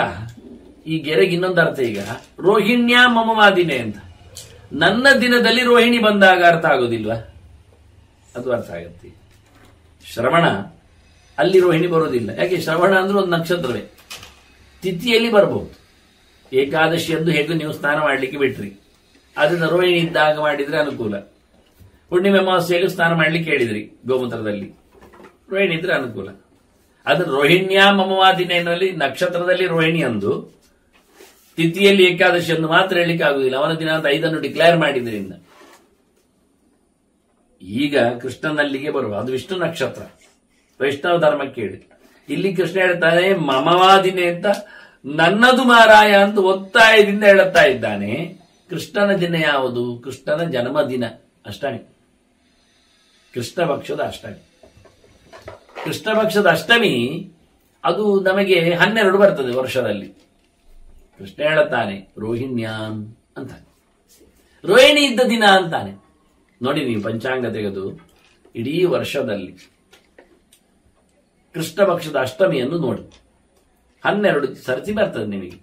ಈ ಗೆರೆಗೆ ಇನ್ನೊಂದು ಅರ್ಥ. ಈಗ ರೋಹಿಣ್ಯ ಮಮವಾದಿನೇ ಅಂತ, ನನ್ನ ದಿನದಲ್ಲಿ ರೋಹಿಣಿ ಬಂದಾಗ ಅರ್ಥ ಆಗೋದಿಲ್ವಾ? ಅದು ಅರ್ಥ ಆಗತ್ತೆ. ಶ್ರವಣ ಅಲ್ಲಿ ರೋಹಿಣಿ ಬರೋದಿಲ್ಲ. ಯಾಕೆ? ಶ್ರವಣ ಅಂದ್ರೆ ಒಂದು ನಕ್ಷತ್ರವೇ, ತಿಥಿಯಲ್ಲಿ ಬರಬಹುದು. ಏಕಾದಶಿ ಎಂದು ಹೇಗೂ ನೀವು ಸ್ನಾನ ಮಾಡಲಿಕ್ಕೆ ಬಿಟ್ರಿ, ಅದನ್ನ ರೋಹಿಣಿ ಇದ್ದಾಗ ಮಾಡಿದ್ರೆ ಅನುಕೂಲ. ಹುಣ್ಣಿಮೆ ಅಮಾವಾಸ್ಯೆಯಲ್ಲಿ ಸ್ನಾನ ಮಾಡ್ಲಿಕ್ಕೆ ಹೇಳಿದ್ರಿ ಗೋಮೂತ್ರದಲ್ಲಿ, ರೋಹಿಣಿ ಇದ್ರೆ ಅನುಕೂಲ. ಆದ್ರೆ ರೋಹಿಣ್ಯ ಮಮವಾದಿನಲ್ಲಿ ನಕ್ಷತ್ರದಲ್ಲಿ ರೋಹಿಣಿ ಅಂದು, ತಿಥಿಯಲ್ಲಿ ಏಕಾದಶಿ ಎಂದು ಮಾತ್ರ ಹೇಳಲಿಕ್ಕೆ ಆಗುದಿಲ್ಲ. ಅವನ ದಿನ ಅಂತ 5 ಡಿಕ್ಲೇರ್ ಮಾಡಿದ್ರಿಂದ ಈಗ ಕೃಷ್ಣನಲ್ಲಿಗೆ ಬರುವ, ಅದು ವಿಷ್ಣು ನಕ್ಷತ್ರ, ವೈಷ್ಣವ ಧರ್ಮಕ್ಕೆ ಹೇಳಿ. ಇಲ್ಲಿ ಕೃಷ್ಣ ಹೇಳ್ತಾನೆ ಮಮವಾದಿನೇ ಅಂತ, ನನ್ನದು ಮಾರಾಯ ಅಂತ ಒತ್ತಾಯದಿಂದ ಹೇಳುತ್ತಾ ಇದ್ದಾನೆ. ಕೃಷ್ಣನ ದಿನ ಯಾವುದು? ಕೃಷ್ಣನ ಜನ್ಮದಿನ, ಅಷ್ಟಮಿ. ಕೃಷ್ಣ ಪಕ್ಷದ ಅಷ್ಟಮಿ. ಕೃಷ್ಣ ಪಕ್ಷದ ಅಷ್ಟಮಿ ಅದು ನಮಗೆ 12 ಬರ್ತದೆ ವರ್ಷದಲ್ಲಿ. ಕೃಷ್ಣ ಹೇಳುತ್ತಾನೆ ರೋಹಿಣ್ಯಾಂ ಅಂತ, ರೋಹಿಣಿ ಇದ್ದ ದಿನ ಅಂತಾನೆ. ನೋಡಿ ನೀವು ಪಂಚಾಂಗ ತೆಗೆದು ಇಡೀ ವರ್ಷದಲ್ಲಿ ಕೃಷ್ಣ ಪಕ್ಷದ ಅಷ್ಟಮಿಯನ್ನು ನೋಡಿ, 12 ಸರ್ತಿ ಬರ್ತದೆ ನಿಮಗೆ.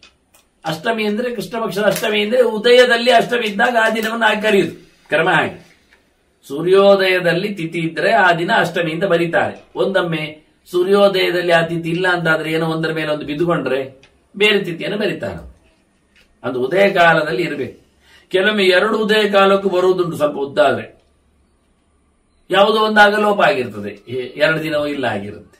ಅಷ್ಟಮಿ ಅಂದ್ರೆ ಕೃಷ್ಣ ಪಕ್ಷದ ಅಷ್ಟಮಿ ಅಂದ್ರೆ ಉದಯದಲ್ಲಿ ಅಷ್ಟಮಿ ಇದ್ದಾಗ ಆ ದಿನವನ್ನು ಹಾಗೆ ಕರೆಯುದು ಕ್ರಮ. ಹಾಗೆ ಸೂರ್ಯೋದಯದಲ್ಲಿ ತಿಥಿ ಇದ್ರೆ ಆ ದಿನ ಅಷ್ಟಮಿ ಅಂತ ಬರೀತಾರೆ. ಒಂದೊಮ್ಮೆ ಸೂರ್ಯೋದಯದಲ್ಲಿ ಆ ತಿಥಿ ಇಲ್ಲ ಅಂತಾದ್ರೆ ಏನೋ ಒಂದರ ಮೇಲೆ ಒಂದು ಬಿದ್ದುಕೊಂಡ್ರೆ ಬೇರೆ ತಿಥಿಯನ್ನು ಬರೀತಾರೆ. ಅದು ಉದಯ ಕಾಲದಲ್ಲಿ ಇರಬೇಕು. ಕೆಲವೊಮ್ಮೆ 2 ಉದಯ ಕಾಲಕ್ಕೂ ಬರುವುದುಂಟು, ಸ್ವಲ್ಪ ಉದ್ದಾದ್ರೆ ಯಾವುದೋ ಒಂದಾಗ ಲೋಪ ಆಗಿರ್ತದೆ, 2 ದಿನವೂ ಇಲ್ಲ ಆಗಿರುತ್ತೆ.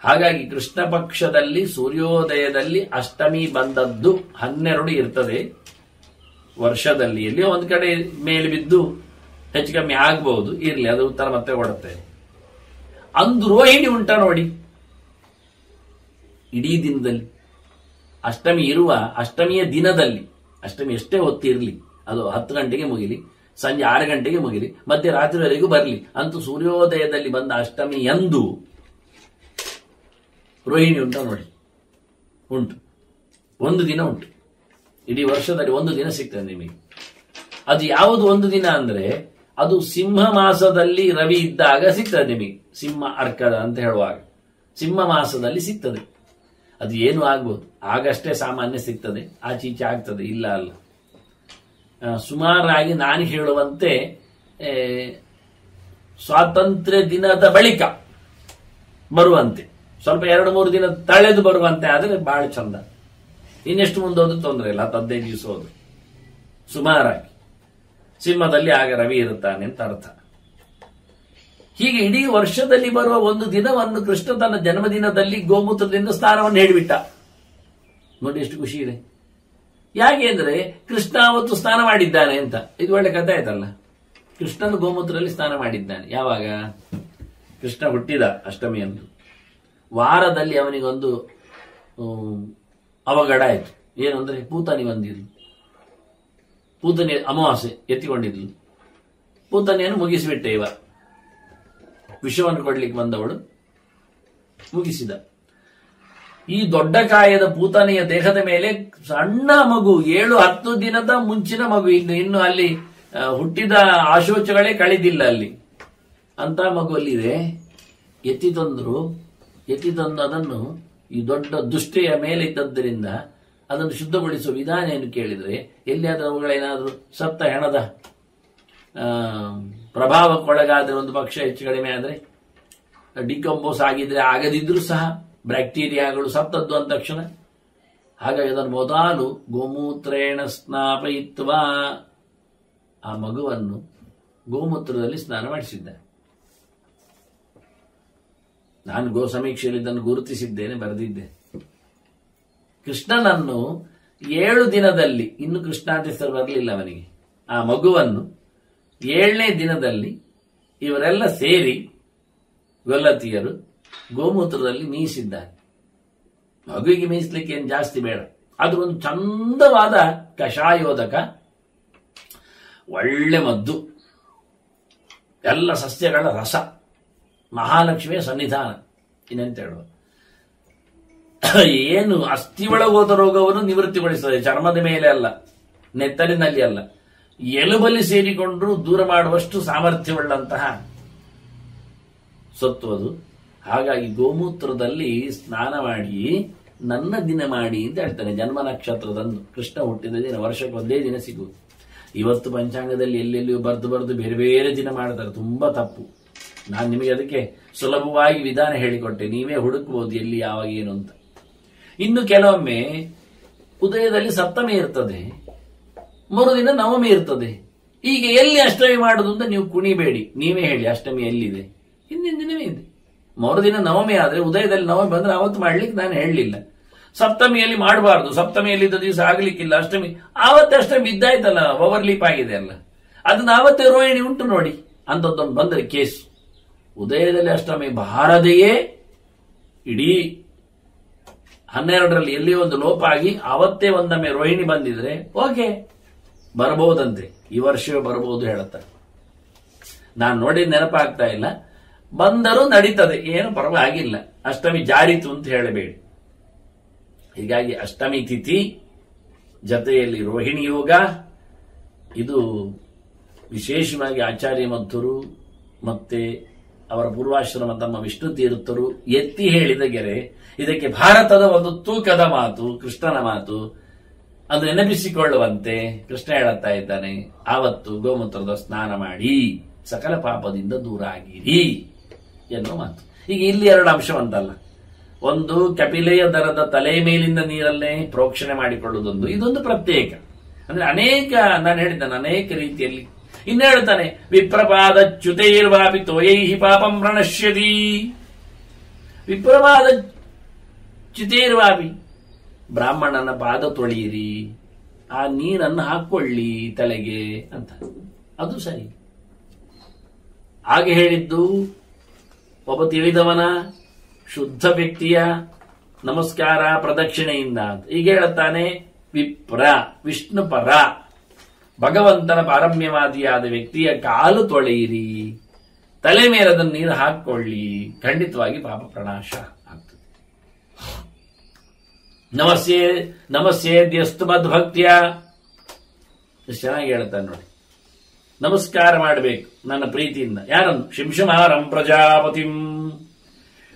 ಹಾಗಾಗಿ ಕೃಷ್ಣ ಪಕ್ಷದಲ್ಲಿ ಸೂರ್ಯೋದಯದಲ್ಲಿ ಅಷ್ಟಮಿ ಬಂದದ್ದು 12 ಇರ್ತದೆ ವರ್ಷದಲ್ಲಿ. ಎಲ್ಲಿಯೋ ಒಂದ್ ಕಡೆ ಮೇಲೆ ಬಿದ್ದು ಹೆಚ್ಚು ಕಮ್ಮಿ ಆಗಬಹುದು, ಇರ್ಲಿ, ಅದು ಉತ್ತರ ಮತ್ತೆ ಕೊಡುತ್ತೆ. ಅಂದು ರೋಹಿಣಿ ಉಂಟ ನೋಡಿ, ಇಡೀ ದಿನದಲ್ಲಿ ಅಷ್ಟಮಿ ಇರುವ ಅಷ್ಟಮಿಯ ದಿನದಲ್ಲಿ, ಅಷ್ಟಮಿ ಎಷ್ಟೇ ಹೊತ್ತಿರಲಿ, ಅದು 10 ಗಂಟೆಗೆ ಮುಗಿಲಿ, ಸಂಜೆ 6 ಗಂಟೆಗೆ ಮುಗಿಲಿ, ಮಧ್ಯರಾತ್ರಿವರೆಗೂ ಬರಲಿ, ಅಂತೂ ಸೂರ್ಯೋದಯದಲ್ಲಿ ಬಂದ ಅಷ್ಟಮಿ ಎಂದು ರೋಹಿಣಿ ಉಂಟ ನೋಡಿ. ಉಂಟು, ಒಂದು ದಿನ ಉಂಟು, ಇಡೀ ವರ್ಷದಲ್ಲಿ ಒಂದು ದಿನ ಸಿಗ್ತದೆ ನಿಮಗೆ. ಅದು ಯಾವುದು ಒಂದು ದಿನ ಅಂದ್ರೆ ಅದು ಸಿಂಹ ಮಾಸದಲ್ಲಿ ರವಿ ಇದ್ದಾಗ ಸಿಗ್ತದೆ ನಿಮಗೆ. ಸಿಂಹ ಅರ್ಕದ ಅಂತ ಹೇಳುವಾಗ ಸಿಂಹ ಮಾಸದಲ್ಲಿ ಸಿಗ್ತದೆ. ಅದು ಏನು ಆಗ್ಬೋದು, ಆಗಷ್ಟೇ ಸಾಮಾನ್ಯ ಸಿಗ್ತದೆ, ಆಚೀಚೆ ಆಗ್ತದೆ, ಇಲ್ಲ ಅಲ್ಲ. ಸುಮಾರಾಗಿ ನಾನು ಹೇಳುವಂತೆ ಸ್ವಾತಂತ್ರ್ಯ ದಿನದ ಬಳಿಕ ಬರುವಂತೆ, ಸ್ವಲ್ಪ 2-3 ದಿನ ತಳೆದು ಬರುವಂತೆ ಆದರೆ ಬಹಳ ಚಂದ. ಇನ್ನೆಷ್ಟು ಮುಂದೋದು ತೊಂದರೆ ಇಲ್ಲ, 15 ದಿವಸ ಹೋದ್ರು ಸುಮಾರಾಗಿ. ಸಿಂಹದಲ್ಲಿ ಆಗ ರವಿ ಇರುತ್ತಾನೆ ಅಂತ ಅರ್ಥ. ಹೀಗೆ ಇಡೀ ವರ್ಷದಲ್ಲಿ ಬರುವ ಒಂದು ದಿನವನ್ನು ಕೃಷ್ಣ ತನ್ನ ಜನ್ಮದಿನದಲ್ಲಿ ಗೋಮೂತ್ರದಿಂದ ಸ್ನಾನವನ್ನು ಹೇಳಿಬಿಟ್ಟ. ನೋಡಿ ಎಷ್ಟು ಖುಷಿ ಇದೆ. ಯಾಕೆ ಅಂದ್ರೆ ಕೃಷ್ಣ ಅವತ್ತು ಸ್ನಾನ ಮಾಡಿದ್ದಾನೆ ಅಂತ. ಇದು ಒಳ್ಳೆ ಕಥೆ ಆಯ್ತಲ್ಲ. ಕೃಷ್ಣನು ಗೋಮೂತ್ರದಲ್ಲಿ ಸ್ನಾನ ಮಾಡಿದ್ದಾನೆ. ಯಾವಾಗ? ಕೃಷ್ಣ ಹುಟ್ಟಿದ ಅಷ್ಟಮಿಯಂದು. ವಾರದಲ್ಲಿ ಅವನಿಗೊಂದು ಅವಘಡ ಆಯ್ತು. ಏನು ಅಂದ್ರೆ ಪೂತನಿ ಬಂದಿದ್ಲು, ಪೂತನಿ ಅಮಾವಾಸ್ಯೆ ಎತ್ತಿಕೊಂಡಿದ್ಲು. ಪೂತನಿಯನ್ನು ಮುಗಿಸಿಬಿಟ್ಟೆ ಇವ, ವಿಷವನ್ನು ಕೊಡ್ಲಿಕ್ಕೆ ಬಂದವಳು ಮುಗಿಸಿದ. ಈ ದೊಡ್ಡ ಕಾಯದ ಪೂತನೆಯ ದೇಹದ ಮೇಲೆ ಸಣ್ಣ ಮಗು, 7-10 ದಿನದ ಮುಂಚಿನ ಮಗು, ಇನ್ನು ಅಲ್ಲಿ ಹುಟ್ಟಿದ ಆಶೋಚಗಳೇ ಕಳೆದಿಲ್ಲ ಅಲ್ಲಿ, ಅಂತ ಮಗು ಅಲ್ಲಿದೆ. ಎತ್ತಿ ತಂದು ಅದನ್ನು ಈ ದೊಡ್ಡ ದುಷ್ಟೆಯ ಮೇಲೆ ಇದ್ದದ್ದರಿಂದ ಅದನ್ನು ಶುದ್ಧಗೊಳಿಸುವ ವಿಧಾನ ಏನು ಕೇಳಿದ್ರೆ, ಎಲ್ಲಿಯಾದ್ರೂ ಅವುಗಳೇನಾದ್ರೂ ಸತ್ತ ಹೆಣದ ಪ್ರಭಾವಕ್ಕೊಳಗಾದ್ರೆ, ಒಂದು ಪಕ್ಷ ಹೆಚ್ಚು ಕಡಿಮೆ ಆದ್ರೆ, ಡಿಕಂಪೋಸ್ ಆಗಿದ್ರೆ, ಆಗದಿದ್ರೂ ಸಹ ಬ್ಯಾಕ್ಟೀರಿಯಾಗಳು ಸತ್ತದ್ದು ಅಂದ ತಕ್ಷಣ, ಹಾಗಾಗಿ ಅದನ್ನು ಮೊದಲು ಗೋಮೂತ್ರೇಣ ಸ್ನಾಪಯಿತ್ವ, ಆ ಮಗುವನ್ನು ಗೋಮೂತ್ರದಲ್ಲಿ ಸ್ನಾನ ಮಾಡಿಸಿದ್ದ. ನಾನು ಗೋ ಸಮೀಕ್ಷೆಯಲ್ಲಿ ಇದನ್ನು ಗುರುತಿಸಿದ್ದೇನೆ, ಬರೆದಿದ್ದೆ. ಕೃಷ್ಣನನ್ನು 7 ದಿನದಲ್ಲಿ, ಇನ್ನು ಕೃಷ್ಣಾಂತ ಹೆಸರು ಬರಲಿಲ್ಲ ಅವನಿಗೆ, ಆ ಮಗುವನ್ನು 7ನೇ ದಿನದಲ್ಲಿ ಇವರೆಲ್ಲ ಸೇರಿ ಗೊಲ್ಲತಿಯರು ಗೋಮೂತ್ರದಲ್ಲಿ ಮೀಸಿದ್ದಾರೆ. ಮಗುವಿಗೆ ಮೀಸಲಿಕ್ಕೆ ಏನು ಜಾಸ್ತಿ ಬೇಡ, ಅದು ಒಂದು ಚಂದವಾದ ಕಷಾಯೋದಕ, ಒಳ್ಳೆ ಮದ್ದು, ಎಲ್ಲ ಸಸ್ಯಗಳ ರಸ, ಮಹಾಲಕ್ಷ್ಮಿಯ ಸನ್ನಿಧಾನ. ಇನ್ನೆಂತ ಹೇಳುವ, ಏನು ಅಸ್ಥಿ ಒಳಗೋದ ರೋಗವನ್ನು ನಿವೃತ್ತಿಗೊಳಿಸ್ತದೆ. ಚರ್ಮದ ಮೇಲೆ ಅಲ್ಲ, ನೆತ್ತಲಿನಲ್ಲಿ ಅಲ್ಲ, ಎಲುಬಲ್ಲಿ ಸೇರಿಕೊಂಡ್ರು ದೂರ ಮಾಡುವಷ್ಟು ಸಾಮರ್ಥ್ಯವುಳ್ಳಂತಹ ಸೊತ್ತು ಅದು. ಹಾಗಾಗಿ ಗೋಮೂತ್ರದಲ್ಲಿ ಸ್ನಾನ ಮಾಡಿ ನನ್ನ ದಿನ ಮಾಡಿ ಅಂತ ಹೇಳ್ತಾನೆ. ಜನ್ಮ ನಕ್ಷತ್ರದಂದು ಕೃಷ್ಣ ಹುಟ್ಟಿದ ದಿನ, ವರ್ಷಕ್ಕೆ ಒಂದೇ ದಿನ ಸಿಗುವುದು. ಇವತ್ತು ಪಂಚಾಂಗದಲ್ಲಿ ಎಲ್ಲೆಲ್ಲಿಯೂ ಬರೆದು ಬೇರೆ ಬೇರೆ ದಿನ ಮಾಡ್ತಾರೆ, ತುಂಬಾ ತಪ್ಪು. ನಾನು ನಿಮಗೆ ಅದಕ್ಕೆ ಸುಲಭವಾಗಿ ವಿಧಾನ ಹೇಳಿಕೊಟ್ಟೆ, ನೀವೇ ಹುಡುಕಬಹುದು ಎಲ್ಲಿ ಯಾವಾಗ ಏನು ಅಂತ. ಇನ್ನು ಕೆಲವೊಮ್ಮೆ ಉದಯದಲ್ಲಿ ಸಪ್ತಮಿ ಇರ್ತದೆ, ಮರುದಿನ ನವಮಿ ಇರ್ತದೆ. ಹೀಗೆ ಎಲ್ಲಿ ಅಷ್ಟಮಿ ಮಾಡುದು ಅಂತ ನೀವು ಕುಣಿಬೇಡಿ, ನೀವೇ ಹೇಳಿ ಅಷ್ಟಮಿ ಎಲ್ಲಿದೆ. ಹಿಂದಿನ ದಿನವೇ ಇದೆ. ಮರುದಿನ ನವಮಿ ಆದ್ರೆ ಉದಯದಲ್ಲಿ ನವಮಿ ಬಂದ್ರೆ ಅವತ್ತು ಮಾಡ್ಲಿಕ್ಕೆ ನಾನು ಹೇಳಲಿಲ್ಲ. ಸಪ್ತಮಿಯಲ್ಲಿ ಮಾಡಬಾರ್ದು, ಸಪ್ತಮಿಯಲ್ಲಿದ್ದ ದಿವಸ ಆಗ್ಲಿಕ್ಕಿಲ್ಲ, ಅಷ್ಟಮಿ ಆವತ್ತೇ ಅಷ್ಟಮಿ ಇದ್ದಾಯ್ತಲ್ಲ, ಓವರ್ಲೀಪ್ ಆಗಿದೆ ಅಲ್ಲ, ಅದನ್ನ ಆವತ್ತೇ ರೋಹಿಣಿ ಉಂಟು ನೋಡಿ ಅಂತದ್ದೊಂದು ಬಂದ್ರೆ ಕೇಸ್. ಉದಯದಲ್ಲಿ ಅಷ್ಟಮಿ ಬಾರದೆಯೇ ಇಡೀ 12ರಲ್ಲಿ ಎಲ್ಲಿ ಒಂದು ಲೋಪ ಆಗಿ ಅವತ್ತೇ ಒಂದೊಮ್ಮೆ ರೋಹಿಣಿ ಬಂದಿದ್ರೆ ಓಕೆ, ಬರಬಹುದಂತೆ, ಈ ವರ್ಷವೇ ಬರಬಹುದು ಹೇಳುತ್ತಾರೆ. ನಾನು ನೋಡಿ ನೆನಪಾಗ್ತಾ ಇಲ್ಲ, ಬಂದರೂ ನಡೀತದೆ, ಏನು ಪರವಾಗಿಲ್ಲ. ಅಷ್ಟಮಿ ಜಾರಿತು ಅಂತ ಹೇಳಬೇಡಿ. ಹೀಗಾಗಿ ಅಷ್ಟಮಿ ತಿಥಿ ಜೊತೆಯಲ್ಲಿ ರೋಹಿಣಿ ಯೋಗ, ಇದು ವಿಶೇಷವಾಗಿ ಆಚಾರ್ಯ ಮಧ್ವರು ಮತ್ತೆ ಅವರ ಪೂರ್ವಾಶ್ರಮ ತಮ್ಮ ವಿಷ್ಣು ತೀರ್ಥರು ಎತ್ತಿ ಹೇಳಿದ ಗೆರೆ. ಇದಕ್ಕೆ ಭಾರತದ ಒಂದು ತೂಕದ ಮಾತು, ಕೃಷ್ಣನ ಮಾತು, ಅದು ನೆನಪಿಸಿಕೊಳ್ಳುವಂತೆ ಕೃಷ್ಣ ಹೇಳುತ್ತಾ ಇದ್ದಾನೆ, ಆವತ್ತು ಗೋಮೂತ್ರದ ಸ್ನಾನ ಮಾಡಿ ಸಕಲ ಪಾಪದಿಂದ ದೂರ ಆಗಿರಿ ಎನ್ನುವ ಮಾತು. ಈಗ ಇಲ್ಲಿ ಎರಡು ಅಂಶವಂತಲ್ಲ, ಒಂದು ಕಪಿಲೆಯ ದರದ ತಲೆ ಮೇಲಿಂದ ನೀರಲ್ಲೇ ಪ್ರೋಕ್ಷಣೆ ಮಾಡಿಕೊಳ್ಳುವುದೊಂದು, ಇದೊಂದು ಪ್ರತ್ಯೇಕ. ಅಂದ್ರೆ ಅನೇಕ, ನಾನು ಹೇಳಿದ್ದಾನೆ ಅನೇಕ ರೀತಿಯಲ್ಲಿ. ಇನ್ನು ಹೇಳ್ತಾನೆ, ವಿಪ್ರಪಾದ ಚ್ಯುತೈರ್ವಾಪಿ ತೋಯೈಹಿ ಪಾಪಂ ಪ್ರಣಶ್ಯತಿ. ವಿಪ್ರಪಾದ ಚ್ಯುತೈರ್ವಾಪಿ, ಬ್ರಾಹ್ಮಣನ ಪಾದ ತೊಳೆಯಿರಿ, ಆ ನೀರನ್ನು ಹಾಕೊಳ್ಳಿ ತಲೆಗೆ ಅಂತ. ಅದು ಸರಿ. ಹಾಗೆ ಹೇಳಿದ್ದು ಒಬ್ಬ ತಿಳಿದವನ ಶುದ್ಧ ವ್ಯಕ್ತಿಯ ನಮಸ್ಕಾರ ಪ್ರದಕ್ಷಿಣೆಯಿಂದ ಅಂತ. ಈಗ ಹೇಳುತ್ತಾನೆ ವಿಪ್ರ, ವಿಷ್ಣುಪರ, ಭಗವಂತನ ಪಾರಮ್ಯವಾದಿಯಾದ ವ್ಯಕ್ತಿಯ ಕಾಲು ತೊಳೆಯಿರಿ, ತಲೆ ಮೇಲೆ ಅದನ್ನು ನೀರು ಹಾಕೊಳ್ಳಿ, ಖಂಡಿತವಾಗಿ ಪಾಪ ಪ್ರಣಾಶ ಆಗ್ತದೆ. ನಮಸ್ಯೆ ನಮಸ್ಯೆ ದ್ಯಸ್ತು ಮದ್ಭಕ್ತಿಯ, ಎಷ್ಟು ಚೆನ್ನಾಗಿ ಹೇಳ್ತಾನೆ ನೋಡಿ. ನಮಸ್ಕಾರ ಮಾಡಬೇಕು ನನ್ನ ಪ್ರೀತಿಯಿಂದ. ಯಾರನ್ನು? ಶಿಂಶುಮಾರಂ ಪ್ರಜಾಪತಿಂ,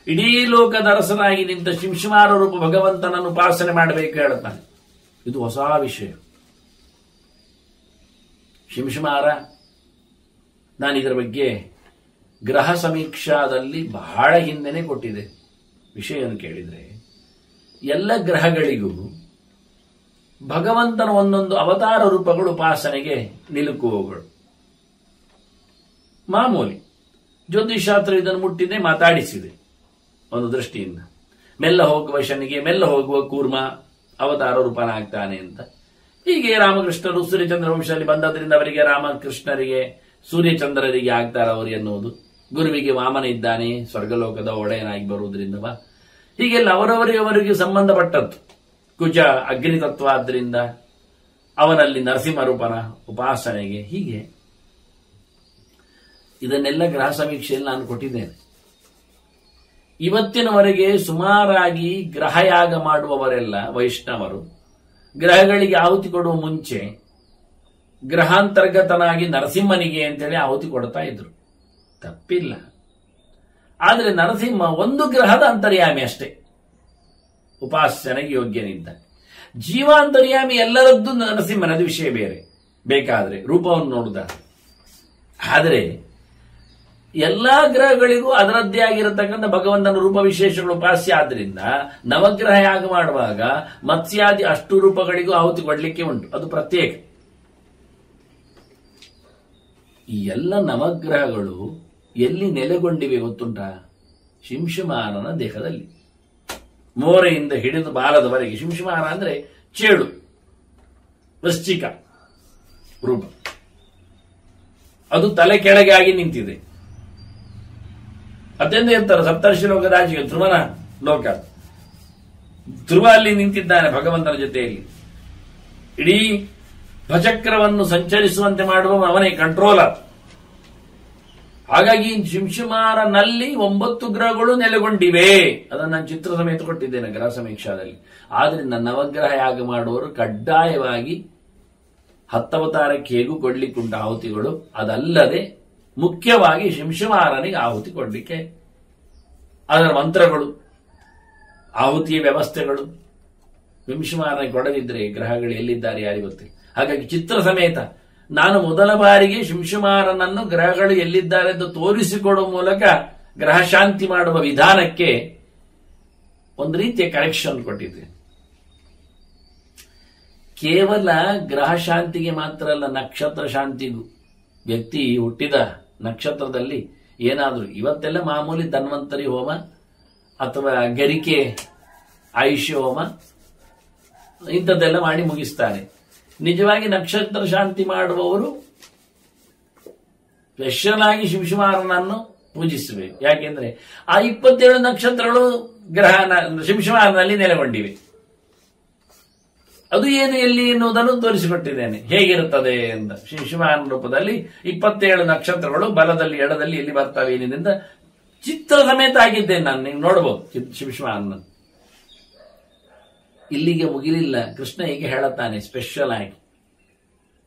ಇಡೀ ಲೋಕದ ಅರಸನಾಗಿ ನಿಂತ ಶಿಂಶುಮಾರ ರೂಪ ಭಗವಂತನನ್ನು ಉಪಾಸನೆ ಮಾಡಬೇಕು ಹೇಳ್ತಾನೆ. ಇದು ಹೊಸ ವಿಷಯ. ಶಿಂಶುಮಾರ, ನಾನು ಇದರ ಬಗ್ಗೆ ಗ್ರಹ ಸಮೀಕ್ಷಾದಲ್ಲಿ ಬಹಳ ಹಿಂದೆನೆ ಕೊಟ್ಟಿದೆ. ವಿಷಯವನ್ನು ಕೇಳಿದ್ರೆ ಎಲ್ಲ ಗ್ರಹಗಳಿಗೂ ಭಗವಂತನ ಒಂದೊಂದು ಅವತಾರ ರೂಪಗಳು ಉಪಾಸನೆಗೆ ನಿಲುಕುವವುಗಳು. ಮಾಮೂಲಿ ಜ್ಯೋತಿಷಾಸ್ತ್ರ ಇದನ್ನು ಮುಟ್ಟಿದೆ, ಮಾತಾಡಿಸಿದೆ ಒಂದು ದೃಷ್ಟಿಯಿಂದ. ಮೆಲ್ಲ ಹೋಗುವ ಶನಿಗೆ ಮೆಲ್ಲ ಹೋಗುವ ಕೂರ್ಮ ಅವತಾರ ರೂಪನಾಗ್ತಾನೆ ಅಂತ. ಹೀಗೆ ರಾಮಕೃಷ್ಣರು ಸೂರ್ಯಚಂದ್ರ ವಂಶದಲ್ಲಿ ಬಂದದ್ರಿಂದ ಅವರಿಗೆ ರಾಮಕೃಷ್ಣರಿಗೆ ಸೂರ್ಯಚಂದ್ರರಿಗೆ ಆಗ್ತಾರ ಅವರು ಎನ್ನುವುದು. ಗುರುವಿಗೆ ವಾಮನ ಇದ್ದಾನೆ, ಸ್ವರ್ಗಲೋಕದ ಒಡೆಯನಾಗಿ ಬರುವುದರಿಂದವ. ಹೀಗೆಲ್ಲ ಅವರವರಿಗೆ ಸಂಬಂಧಪಟ್ಟದ್ದು. ಕುಜ ಅಗ್ನಿ ತತ್ವ ಆದ್ದರಿಂದ ಅವನಲ್ಲಿ ನರಸಿಂಹರೂಪನ ಉಪಾಸನೆಗೆ. ಹೀಗೆ ಇದನ್ನೆಲ್ಲ ಗ್ರಹ ಸಮೀಕ್ಷೆಯಲ್ಲಿ ನಾನು ಕೊಟ್ಟಿದ್ದೇನೆ. ಇವತ್ತಿನವರೆಗೆ ಸುಮಾರಾಗಿ ಗ್ರಹಯಾಗ ಮಾಡುವವರೆಲ್ಲ ವೈಷ್ಣವರು ಗ್ರಹಗಳಿಗೆ ಆಹುತಿ ಕೊಡುವ ಮುಂಚೆ ಗ್ರಹಾಂತರ್ಗತನಾಗಿ ನರಸಿಂಹನಿಗೆ ಅಂತೇಳಿ ಆಹುತಿ ಕೊಡ್ತಾ ಇದ್ರು. ತಪ್ಪಿಲ್ಲ. ಆದರೆ ನರಸಿಂಹ ಒಂದು ಗ್ರಹದ ಅಂತರ್ಯಾಮಿ ಅಷ್ಟೇ, ಉಪಾಸನೆಗೆ ಯೋಗ್ಯನಿದ್ದ. ಜೀವಾಂತರ್ಯಾಮಿ ಎಲ್ಲರದ್ದು ನರಸಿಂಹನದು ವಿಷಯ ಬೇರೆ, ಬೇಕಾದ್ರೆ ರೂಪವನ್ನು ನೋಡುವುದಾದ್ರೆ. ಆದರೆ ಎಲ್ಲಾ ಗ್ರಹಗಳಿಗೂ ಅದರದ್ದೇ ಆಗಿರತಕ್ಕಂಥ ಭಗವಂತನ ರೂಪ ವಿಶೇಷಗಳು ಉಪಾಸ್ಯ ಆದ್ರಿಂದ ನವಗ್ರಹ ಯಾಗ ಮಾಡುವಾಗ ಮತ್ಸ್ಯಾದಿ ಅಷ್ಟು ರೂಪಗಳಿಗೂ ಆಹುತಿ ಕೊಡಲಿಕ್ಕೆ ಉಂಟು, ಅದು ಪ್ರತ್ಯೇಕ. ಈ ಎಲ್ಲ ನವಗ್ರಹಗಳು ಎಲ್ಲಿ ನೆಲೆಗೊಂಡಿವೆ ಗೊತ್ತುಂಟ? ಶಿಂಶುಮಾರನ ದೇಹದಲ್ಲಿ, ಮೋರೆಯಿಂದ ಹಿಡಿದು ಬಾಲದವರೆಗೆ. ಶಿಂಶುಮಾರ ಅಂದ್ರೆ ಚೇಳು, ವೃಶ್ಚಿಕ ರೂಪ, ಅದು ತಲೆ ಕೆಳಗೆ ಆಗಿ ನಿಂತಿದೆ. ಅದೆಂದು ಇರ್ತಾರೆ ಸಪ್ತರ್ಷಿ ಲೋಕದಾಚಿಗೆ ಧ್ರುವನ ಲೋಕ. ಧ್ರುವ ಅಲ್ಲಿ ನಿಂತಿದ್ದಾನೆ ಭಗವಂತನ ಜೊತೆಯಲ್ಲಿ. ಇಡೀ ಭಚಕ್ರವನ್ನು ಸಂಚರಿಸುವಂತೆ ಮಾಡುವ ಅವನೇ ಕಂಟ್ರೋಲರ್. ಹಾಗಾಗಿ ಶಿಂಶುಮಾರನಲ್ಲಿ 9 ಗ್ರಹಗಳು ನೆಲೆಗೊಂಡಿವೆ. ಅದನ್ನು ನಾನು ಚಿತ್ರ ಸಮೇತ ಕೊಟ್ಟಿದ್ದೇನೆ ಗ್ರಹ ಸಮೀಕ್ಷಾದಲ್ಲಿ. ಆದ್ರಿಂದ ನವಗ್ರಹ ಯಾಗ ಮಾಡುವವರು ಕಡ್ಡಾಯವಾಗಿ 10 ಅವತಾರಕ್ಕೆ ಹೇಗೂ ಕೊಡ್ಲಿಕ್ಕುಂಟ ಆಹುತಿಗಳು. ಅದಲ್ಲದೆ ಮುಖ್ಯವಾಗಿ ಶಿಂಶುಮಾರನಿಗೆ ಆಹುತಿ ಕೊಡ್ಲಿಕ್ಕೆ ಅದರ ಮಂತ್ರಗಳು, ಆಹುತಿಯ ವ್ಯವಸ್ಥೆಗಳು. ಶಿಂಶುಮಾರನಿಗೆ ಕೊಡದಿದ್ರೆ ಗ್ರಹಗಳು ಎಲ್ಲಿದ್ದಾರೆ ಯಾರಿಗೆ ಗೊತ್ತಿಲ್ಲ. ಹಾಗಾಗಿ ಚಿತ್ರ ಸಮೇತ ನಾನು ಮೊದಲ ಬಾರಿಗೆ ಶಿಂಶುಮಾರನನ್ನು ಗ್ರಹಗಳು ಎಲ್ಲಿದ್ದಾರೆ ಎಂದು ತೋರಿಸಿಕೊಡುವ ಮೂಲಕ ಗ್ರಹ ಶಾಂತಿ ಮಾಡುವ ವಿಧಾನಕ್ಕೆ ಒಂದು ರೀತಿಯ ಕರೆಕ್ಷನ್ ಕೊಟ್ಟಿದ್ದೆ. ಕೇವಲ ಗ್ರಹ ಶಾಂತಿಗೆ ಮಾತ್ರ ಅಲ್ಲ, ನಕ್ಷತ್ರ ಶಾಂತಿಗೂ. ವ್ಯಕ್ತಿ ಹುಟ್ಟಿದ ನಕ್ಷತ್ರದಲ್ಲಿ ಏನಾದರೂ ಇವತ್ತೆಲ್ಲ ಮಾಮೂಲಿ ಧನ್ವಂತರಿ ಹೋಮ ಅಥವಾ ಗರಿಕೆ ಆಯುಷ್ಯ ಹೋಮ ಇಂಥದ್ದೆಲ್ಲ ಮಾಡಿ ಮುಗಿಸ್ತಾರೆ. ನಿಜವಾಗಿ ನಕ್ಷತ್ರ ಶಾಂತಿ ಮಾಡುವವರು ಸ್ಪೆಷಲ್ ಆಗಿ ಶಿಂಶುಮಾರನನ್ನು ಪೂಜಿಸಬೇಕು. ಯಾಕೆಂದ್ರೆ ಆ 27 ನಕ್ಷತ್ರಗಳು ಗ್ರಹ ಶಿಂಶುಮಾರನಲ್ಲಿ ನೆಲೆಗೊಂಡಿವೆ. ಅದು ಏನು ಎಲ್ಲಿ ಎನ್ನುವುದನ್ನು ತೋರಿಸಿಕೊಟ್ಟಿದ್ದೇನೆ ಹೇಗಿರುತ್ತದೆ ಅಂತ. ಶಿಂಶುಮಾನ ರೂಪದಲ್ಲಿ 27 ನಕ್ಷತ್ರಗಳು ಬಲದಲ್ಲಿ ಎಡದಲ್ಲಿ ಎಲ್ಲಿ ಬರ್ತವೆ ಏನಿದೆ ಚಿತ್ರ ಸಮೇತ ಆಗಿದ್ದೇನೆ ನಾನು, ನೀವು ನೋಡಬಹುದು ಶಿಂಶುಮಾನ. ಇಲ್ಲಿಗೆ ಮುಗಿಲಿಲ್ಲ, ಕೃಷ್ಣ ಹೀಗೆ ಹೇಳುತ್ತಾನೆ ಸ್ಪೆಷಲ್ ಆಗಿ,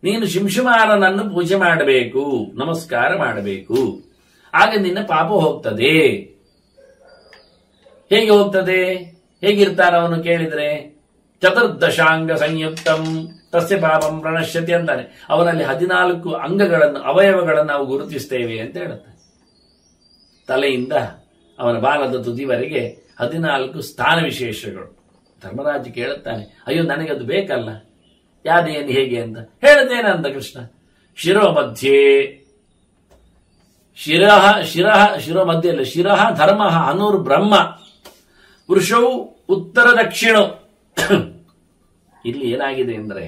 ನೀನು ಶಿಂಶುಮಾರನನ್ನು ಪೂಜೆ ಮಾಡಬೇಕು, ನಮಸ್ಕಾರ ಮಾಡಬೇಕು, ಆಗ ನಿನ್ನ ಪಾಪ ಹೋಗ್ತದೆ. ಹೇಗೆ ಹೋಗ್ತದೆ? ಹೇಗಿರ್ತಾರ ಅವನು ಕೇಳಿದ್ರೆ, ಚತುರ್ದಶಾಂಗ ಸಂಯುಕ್ತಂ ತಸ್ಯ ಪಾಪಂ ಪ್ರಣಶ್ಯತಿ ಅಂತಾನೆ. ಅವನಲ್ಲಿ 14 ಅಂಗಗಳನ್ನು, ಅವಯವಗಳನ್ನು ನಾವು ಗುರುತಿಸ್ತೇವೆ ಅಂತ ಹೇಳುತ್ತಾನೆ. ತಲೆಯಿಂದ ಅವನ ಬಾಲದ ತುದಿವರೆಗೆ 14 ಸ್ಥಾನ ವಿಶೇಷಗಳು. ಧರ್ಮರಾಜ ಕೇಳುತ್ತಾನೆ, ಅಯ್ಯೋ ನನಗದು ಬೇಕಲ್ಲ, ಯಾದೇನು ಹೇಗೆ ಅಂತ. ಹೇಳದೇನಂದ ಕೃಷ್ಣ, ಶಿರೋ ಮಧ್ಯೆ ಶಿರೋ ಮಧ್ಯೆ ಅಲ್ಲ, ಶಿರಃ ಧರ್ಮ ಅನುರ್ ಬ್ರಹ್ಮ ಪುರುಷವು ಉತ್ತರ ದಕ್ಷಿಣವು. ಇಲ್ಲಿ ಏನಾಗಿದೆ ಅಂದ್ರೆ,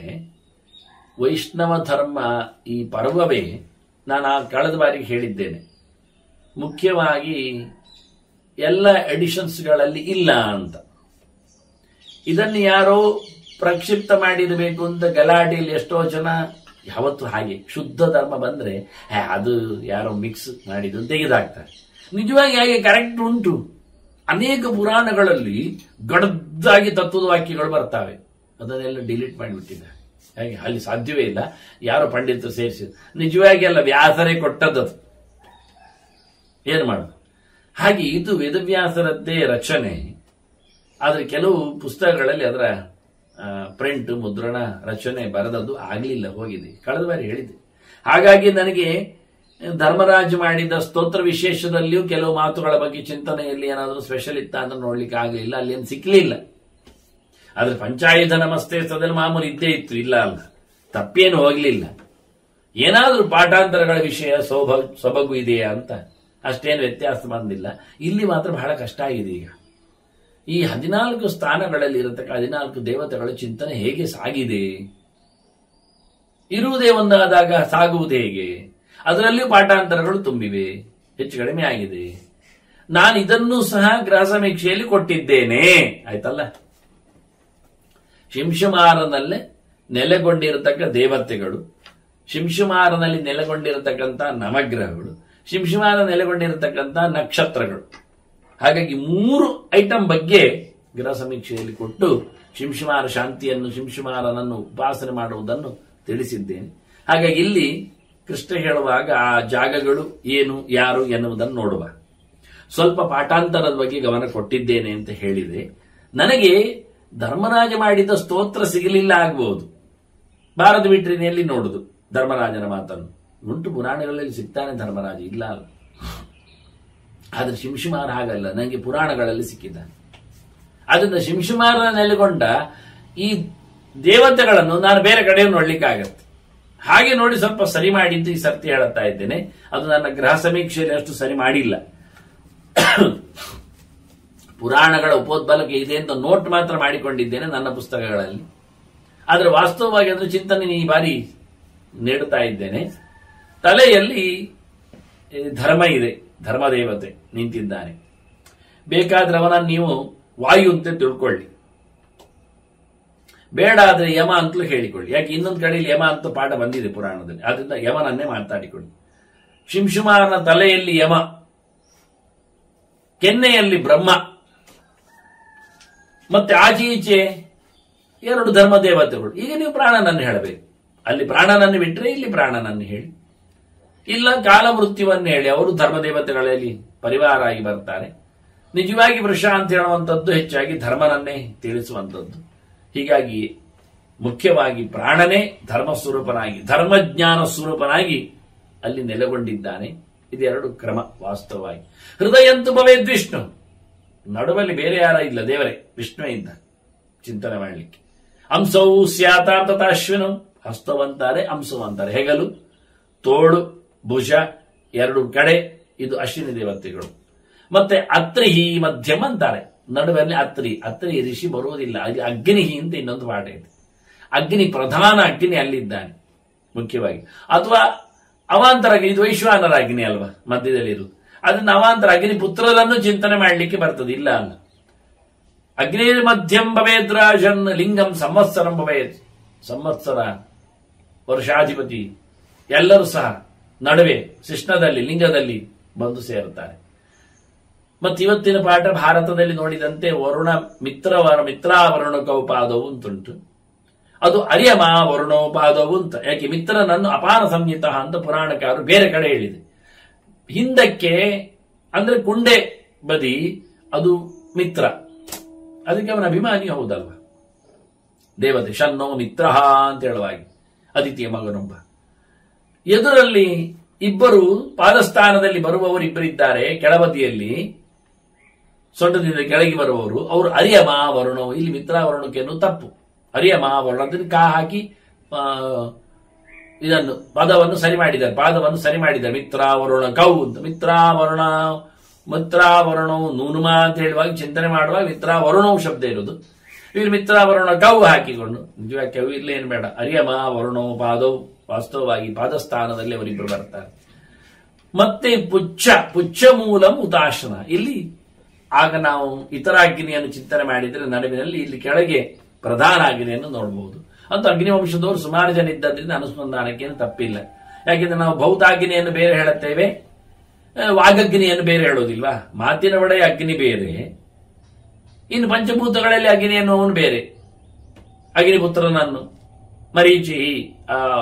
ವೈಷ್ಣವ ಧರ್ಮ ಈ ಪರ್ವವೇ, ನಾನು ಕಳೆದ ಬಾರಿಗೆ ಹೇಳಿದ್ದೇನೆ, ಮುಖ್ಯವಾಗಿ ಎಲ್ಲ ಎಡಿಷನ್ಸ್ಗಳಲ್ಲಿ ಇಲ್ಲ ಅಂತ. ಇದನ್ನು ಯಾರೋ ಪ್ರಕ್ಷಿಪ್ತ ಮಾಡಿರಬೇಕು ಅಂತ ಗಲಾಟೆಯಲ್ಲಿ ಎಷ್ಟೋ ಜನ, ಯಾವತ್ತು ಹಾಗೆ ಶುದ್ಧ ಧರ್ಮ ಬಂದ್ರೆ ಅದು ಯಾರೋ ಮಿಕ್ಸ್ ಮಾಡಿದ್ದು ತೆಗೆದಾಕ್ತಾರೆ. ನಿಜವಾಗಿ ಹಾಗೆ ಕರೆಕ್ಟ್ ಉಂಟು. ಅನೇಕ ಪುರಾಣಗಳಲ್ಲಿ ಗಡದ್ದಾಗಿ ತತ್ವದ ವಾಕ್ಯಗಳು ಬರ್ತವೆ, ಅದನ್ನೆಲ್ಲ ಡಿಲೀಟ್ ಮಾಡಿಬಿಟ್ಟಿದ್ದಾರೆ. ಹಾಗೆ ಅಲ್ಲಿ ಸಾಧ್ಯವೇ ಇಲ್ಲ, ಯಾರೋ ಪಂಡಿತರು ಸೇರಿಸಿದ್ರು. ನಿಜವಾಗಿ ಅಲ್ಲ, ವ್ಯಾಸರೇ ಕೊಟ್ಟದ್ದು, ಏನು ಮಾಡೋದು. ಹಾಗೆ ಇದು ವೇದವ್ಯಾಸರದ್ದೇ ರಚನೆ. ಆದ್ರೆ ಕೆಲವು ಪುಸ್ತಕಗಳಲ್ಲಿ ಅದರ ಪ್ರಿಂಟ್, ಮುದ್ರಣ, ರಚನೆ ಬರೆದದ್ದು ಆಗ್ಲಿಲ್ಲ, ಹೋಗಿದೆ. ಕಳೆದ ಬಾರಿ ಹೇಳಿದೆ. ಹಾಗಾಗಿ ನನಗೆ ಧರ್ಮರಾಜ್ ಮಾಡಿದ ಸ್ತೋತ್ರ ವಿಶೇಷದಲ್ಲಿಯೂ ಕೆಲವು ಮಾತುಗಳ ಬಗ್ಗೆ ಚಿಂತನೆಯಲ್ಲಿ ಏನಾದರೂ ಸ್ಪೆಷಲ್ ಇತ್ತ ಅಂತ ನೋಡ್ಲಿಕ್ಕೆ ಆಗಲಿಲ್ಲ, ಅಲ್ಲಿ ಏನು ಸಿಕ್ಲಿಲ್ಲ. ಆದ್ರೆ ಪಂಚಾಯುಧ ನಮಸ್ತೆ ಸದಲ್ ಮಾಮೂಲಿ ಇದ್ದೇ ಇತ್ತು, ಇಲ್ಲ ಅಲ್ಲ, ತಪ್ಪೇನು ಹೋಗ್ಲಿಲ್ಲ. ಏನಾದ್ರೂ ಪಾಠಾಂತರಗಳ ವಿಷಯ ಸೊಬಗು ಇದೆಯಾ ಅಂತ ಅಷ್ಟೇನು ವ್ಯತ್ಯಾಸ ಬಂದಿಲ್ಲ. ಇಲ್ಲಿ ಮಾತ್ರ ಬಹಳ ಕಷ್ಟ ಆಗಿದೆ. ಈಗ ಈ 14 ಸ್ಥಾನಗಳಲ್ಲಿ ಇರತಕ್ಕ 14 ದೇವತೆಗಳ ಚಿಂತನೆ ಹೇಗೆ ಸಾಗಿದೆ, ಇರುವುದೇ ಒಂದಾದಾಗ ಸಾಗುವುದು ಹೇಗೆ, ಅದರಲ್ಲಿಯೂ ಪಾಠಾಂತರಗಳು ತುಂಬಿವೆ, ಹೆಚ್ಚು ಕಡಿಮೆ ಆಗಿದೆ. ನಾನು ಇದನ್ನೂ ಸಹ ಗೃಹ ಸಮೀಕ್ಷೆಯಲ್ಲಿ ಕೊಟ್ಟಿದ್ದೇನೆ, ಆಯ್ತಲ್ಲ. ಶಿಂಶುಮಾರನಲ್ಲೇ ನೆಲೆಗೊಂಡಿರತಕ್ಕ ದೇವತೆಗಳು, ಶಿಂಶುಮಾರನಲ್ಲಿ ನೆಲೆಗೊಂಡಿರತಕ್ಕಂಥ ನವಗ್ರಹಗಳು, ಶಿಂಶುಮಾರ ನೆಲೆಗೊಂಡಿರತಕ್ಕಂಥ ನಕ್ಷತ್ರಗಳು. ಹಾಗಾಗಿ 3 ಐಟಮ್ ಬಗ್ಗೆ ಗೃಹ ಸಮೀಕ್ಷೆಯಲ್ಲಿ ಕೊಟ್ಟು ಶಿಂಶುಮಾರ ಶಾಂತಿಯನ್ನು, ಶಿಂಶುಮಾರನನ್ನು ಉಪಾಸನೆ ಮಾಡುವುದನ್ನು ತಿಳಿಸಿದ್ದೇನೆ. ಹಾಗಾಗಿ ಇಲ್ಲಿ ಕೃಷ್ಣ ಹೇಳುವಾಗ ಆ ಜಾಗಗಳು ಏನು, ಯಾರು ಎನ್ನುವುದನ್ನು ನೋಡುವ. ಸ್ವಲ್ಪ ಪಾಠಾಂತರದ ಬಗ್ಗೆ ಗಮನ ಕೊಟ್ಟಿದ್ದೇನೆ ಅಂತ ಹೇಳಿದೆ. ನನಗೆ ಧರ್ಮರಾಜ ಮಾಡಿದ ಸ್ತೋತ್ರ ಸಿಗಲಿಲ್ಲ ಆಗಬಹುದು, ಭಾರತ ವಿಟ್ರಿನಿಯಲ್ಲಿ ನೋಡುದು ಧರ್ಮರಾಜನ ಮಾತನ್ನು. ಉಂಟು ಪುರಾಣಗಳಲ್ಲಿ ಸಿಗ್ತಾನೆ ಧರ್ಮರಾಜ, ಇಲ್ಲ ಅಲ್ಲ. ಆದ್ರೆ ಶಿಂಶುಮಾರ ಹಾಗಲ್ಲ, ನನಗೆ ಪುರಾಣಗಳಲ್ಲಿ ಸಿಕ್ಕಿದ್ದಾನೆ. ಅದರಿಂದ ಶಿಂಶುಮಾರ ನೆಲೆಗೊಂಡ ಈ ದೇವತೆಗಳನ್ನು ನಾನು ಬೇರೆ ಕಡೆ ನೋಡ್ಲಿಕ್ಕಾಗತ್ತೆ. ಹಾಗೆ ನೋಡಿ ಸ್ವಲ್ಪ ಸರಿ ಮಾಡಿದ್ದು ಈ ಸರ್ತಿ ಹೇಳುತ್ತಾ ಇದ್ದೇನೆ. ಅದು ನನ್ನ ಗೃಹ ಸಮೀಕ್ಷೆಯಲ್ಲಿ ಅಷ್ಟು ಸರಿ ಮಾಡಿಲ್ಲ. ಪುರಾಣಗಳ ಉಪೋದ್ಬಲಕ್ಕೆ ಇದೆ ಅಂತ ನೋಟ್ ಮಾತ್ರ ಮಾಡಿಕೊಂಡಿದ್ದೇನೆ ನನ್ನ ಪುಸ್ತಕಗಳಲ್ಲಿ. ಆದರೆ ವಾಸ್ತವವಾಗಿ ಅದರ ಚಿಂತನೆ ಈ ಬಾರಿ ನೀಡುತ್ತಾ ಇದ್ದೇನೆ. ತಲೆಯಲ್ಲಿ ಧರ್ಮ ಇದೆ, ಧರ್ಮದೇವತೆ ನಿಂತಿದ್ದಾನೆ. ಬೇಕಾದ್ರೆ ಅವನನ್ನು ನೀವು ವಾಯು ಅಂತ ತಿಳ್ಕೊಳ್ಳಿ, ಬೇಡ ಆದ್ರೆ ಯಮ ಅಂತಲೂ ಹೇಳಿಕೊಳ್ಳಿ. ಯಾಕೆ ಇನ್ನೊಂದು ಕಡೆಯಲ್ಲಿ ಯಮ ಅಂತ ಪಾಠ ಬಂದಿದೆ ಪುರಾಣದಲ್ಲಿ, ಆದ್ರಿಂದ ಯಮನನ್ನೇ ಮಾತಾಡಿಕೊಳ್ಳಿ. ಶಿಂಶುಮಾರನ ತಲೆಯಲ್ಲಿ ಯಮ, ಕೆನ್ನೆಯಲ್ಲಿ ಬ್ರಹ್ಮ, ಮತ್ತೆ ಆಚೆ ಈಚೆ 2 ಧರ್ಮದೇವತೆಗಳು. ಈಗ ನೀವು ಪ್ರಾಣನನ್ನು ಹೇಳಬೇಕು. ಅಲ್ಲಿ ಪ್ರಾಣನನ್ನು ಬಿಟ್ಟರೆ ಇಲ್ಲಿ ಪ್ರಾಣನನ್ನು ಹೇಳಿ, ಇಲ್ಲ ಕಾಲ ಮೃತ್ಯುವನ್ನು ಹೇಳಿ. ಅವರು ಧರ್ಮದೇವತೆಗಳಲ್ಲಿ ಪರಿವಾರ ಆಗಿ ಬರ್ತಾರೆ. ನಿಜವಾಗಿ ವೃಷ ಅಂತ ಹೇಳುವಂಥದ್ದು ಹೆಚ್ಚಾಗಿ ಧರ್ಮನನ್ನೇ ತಿಳಿಸುವಂಥದ್ದು. ಹೀಗಾಗಿ ಮುಖ್ಯವಾಗಿ ಪ್ರಾಣನೇ ಧರ್ಮ ಸ್ವರೂಪನಾಗಿ, ಧರ್ಮಜ್ಞಾನ ಸ್ವರೂಪನಾಗಿ ಅಲ್ಲಿ ನೆಲೆಗೊಂಡಿದ್ದಾನೆ. ಇದೆರಡು ಕ್ರಮ ವಾಸ್ತವವಾಗಿ. ಹೃದಯಂತು ಭವೇದ್ ವಿಷ್ಣು, ನಡುವಲ್ಲಿ ಬೇರೆ ಯಾರ ಇಲ್ಲ, ದೇವರೇ ವಿಷ್ಣು ಇದ್ದ ಚಿಂತನೆ ಮಾಡಲಿಕ್ಕೆ. ಅಂಸವು ಸ್ಯಾತಾಂ ತಥಾಶ್ವಿನು, ಹಸ್ತವಂತಾರೆ ಅಂಸವಂತಾರೆ. ಹೆಗಲು, ತೋಳು, ಭುಜ 2 ಕಡೆ ಇದು ಅಶ್ವಿನಿ ದೇವತೆಗಳು. ಮತ್ತೆ ಅತ್ರಿಹಿ ಮಧ್ಯಮ ಅಂತಾರೆ, ನಡುವಲ್ಲಿ ಅತ್ರಿ ಋಷಿ ಬರುವುದಿಲ್ಲ. ಅಲ್ಲಿ ಅಗ್ನಿಹಿ ಅಂತ ಇನ್ನೊಂದು ಪಾಠ ಇದೆ. ಅಗ್ನಿ, ಪ್ರಧಾನ ಅಗ್ನಿ ಅಲ್ಲಿದ್ದಾನೆ ಮುಖ್ಯವಾಗಿ. ಅಥವಾ ಅವಾಂತರ ಅಗ್ನಿ, ಇದು ವೈಶ್ವಾನರ ಅಗ್ನಿ ಅಲ್ವಾ ಮಧ್ಯದಲ್ಲಿರುವುದು. ಅದನ್ನ ಅವಾಂತರ ಅಗ್ನಿ ಪುತ್ರರನ್ನು ಚಿಂತನೆ ಮಾಡಲಿಕ್ಕೆ ಬರ್ತದೆ, ಇಲ್ಲ ಅಲ್ಲ. ಅಗ್ನಿರ್ಮಧ್ಯಂ ಭವೇದ್ರಾಜನ್ ಲಿಂಗಂ ಸಂವತ್ಸರಂ ಭವೇತ್. ಸಂವತ್ಸರ ವರ್ಷಾಧಿಪತಿ ಎಲ್ಲರೂ ಸಹ ನಡುವೆ ಶಿಷ್ಣದಲ್ಲಿ ಲಿಂಗದಲ್ಲಿ ಬಂದು ಸೇರುತ್ತಾರೆ. ಮತ್ತು ಇವತ್ತಿನ ಪಾಠ ಭಾರತದಲ್ಲಿ ನೋಡಿದಂತೆ ವರುಣ ಮಿತ್ರಾವರುಣೋಪಾದವು ಅಂತುಂಟು. ಅದು ಅರ್ಯಮ ವರುಣೋಪಾದವು ಅಂತ. ಯಾಕೆ ಮಿತ್ರನನ್ನು ಅಪಾನ ಸಂಹಿತ ಅಂತ ಪುರಾಣಕಾರರು ಬೇರೆ ಕಡೆ ಹೇಳಿದೆ. ಹಿಂದಕ್ಕೆ ಅಂದ್ರೆ ಕುಂಡೆ ಬದಿ ಅದು ಮಿತ್ರ, ಅದಕ್ಕೆ ಅವನ ಅಭಿಮಾನಿ ಹೌದಲ್ವ, ದೇವತೆ ಶನ್ನೋ ಮಿತ್ರ ಅಂತ ಹೇಳುವಾಗಿ ಅದಿತಿಯ ಮಗನೊಬ್ಬ. ಎದುರಲ್ಲಿ ಇಬ್ಬರು ಪಾದಸ್ಥಾನದಲ್ಲಿ ಬರುವವರು ಇಬ್ಬರಿದ್ದಾರೆ, ಕೆಳಬದಿಯಲ್ಲಿ ಸೊಂಟದಿಂದ ಕೆಳಗೆ ಬರುವವರು, ಅವರು ಅರ್ಯಮ ವರುಣೋ. ಇಲ್ಲಿ ಮಿತ್ರಾವರುಣಕ್ಕೆ ತಪ್ಪು. ಅರ್ಯಮ ವರುಣ ಅದನ್ನು ಕಾ ಹಾಕಿ ಇದನ್ನು ಪದವನ್ನು ಸರಿ ಮಾಡಿದ್ದಾರೆ, ಪಾದವನ್ನು ಸರಿ ಮಾಡಿದ್ದಾರೆ. ಮಿತ್ರಾವರುಣ ಕೌ ಅಂತ. ಮಿತ್ರಾವರುಣವು ನೂನುಮ ಅಂತ ಹೇಳುವಾಗ ಚಿಂತನೆ ಮಾಡುವಾಗ ಮಿತ್ರಾವರುಣವು ಶಬ್ದ ಇರುವುದು. ಇವರು ಮಿತ್ರಾವರುಣ ಕೌ ಹಾಕಿಕೊಂಡು, ನಿಜವಾಗಿ ಕವು ಇಲ್ಲೇನು ಬೇಡ, ಅರ್ಯಮ ವರುಣೋ ಪಾದವು. ವಾಸ್ತವವಾಗಿ ಪಾದಸ್ಥಾನದಲ್ಲಿ ಅವರಿಬ್ಬರು ಬರ್ತಾರೆ. ಮತ್ತೆ ಪುಚ್ಛ ಮೂಲಂ ಉತಾಶನ. ಇಲ್ಲಿ ಆಗ ನಾವು ಇತರ ಅಗ್ನಿಯನ್ನು ಚಿಂತನೆ ಮಾಡಿದರೆ ನಡುವಿನಲ್ಲಿ ಇಲ್ಲಿ ಕೆಳಗೆ ಪ್ರಧಾನ ಅಗ್ನಿಯನ್ನು ನೋಡಬಹುದು. ಅಂತೂ ಅಗ್ನಿವಂಶದವರು ಸುಮಾರು ಜನ ಇದ್ದದ್ರಿಂದ ಅನುಸಂಧಾನಕ್ಕೆ ತಪ್ಪಿಲ್ಲ. ಯಾಕೆಂದ್ರೆ ನಾವು ಭೌತಾಗ್ನಿಯನ್ನು ಬೇರೆ ಹೇಳುತ್ತೇವೆ, ವಾಗಗ್ನಿಯನ್ನು ಬೇರೆ ಹೇಳೋದಿಲ್ವಾ. ಮಾತಿನ ಒಡೆಯ ಅಗ್ನಿ ಬೇರೆ, ಇನ್ನು ಪಂಚಭೂತಗಳಲ್ಲಿ ಅಗ್ನಿಯನ್ನು ಅವನು ಬೇರೆ. ಅಗ್ನಿಪುತ್ರನನ್ನು ಮರೀಚಿ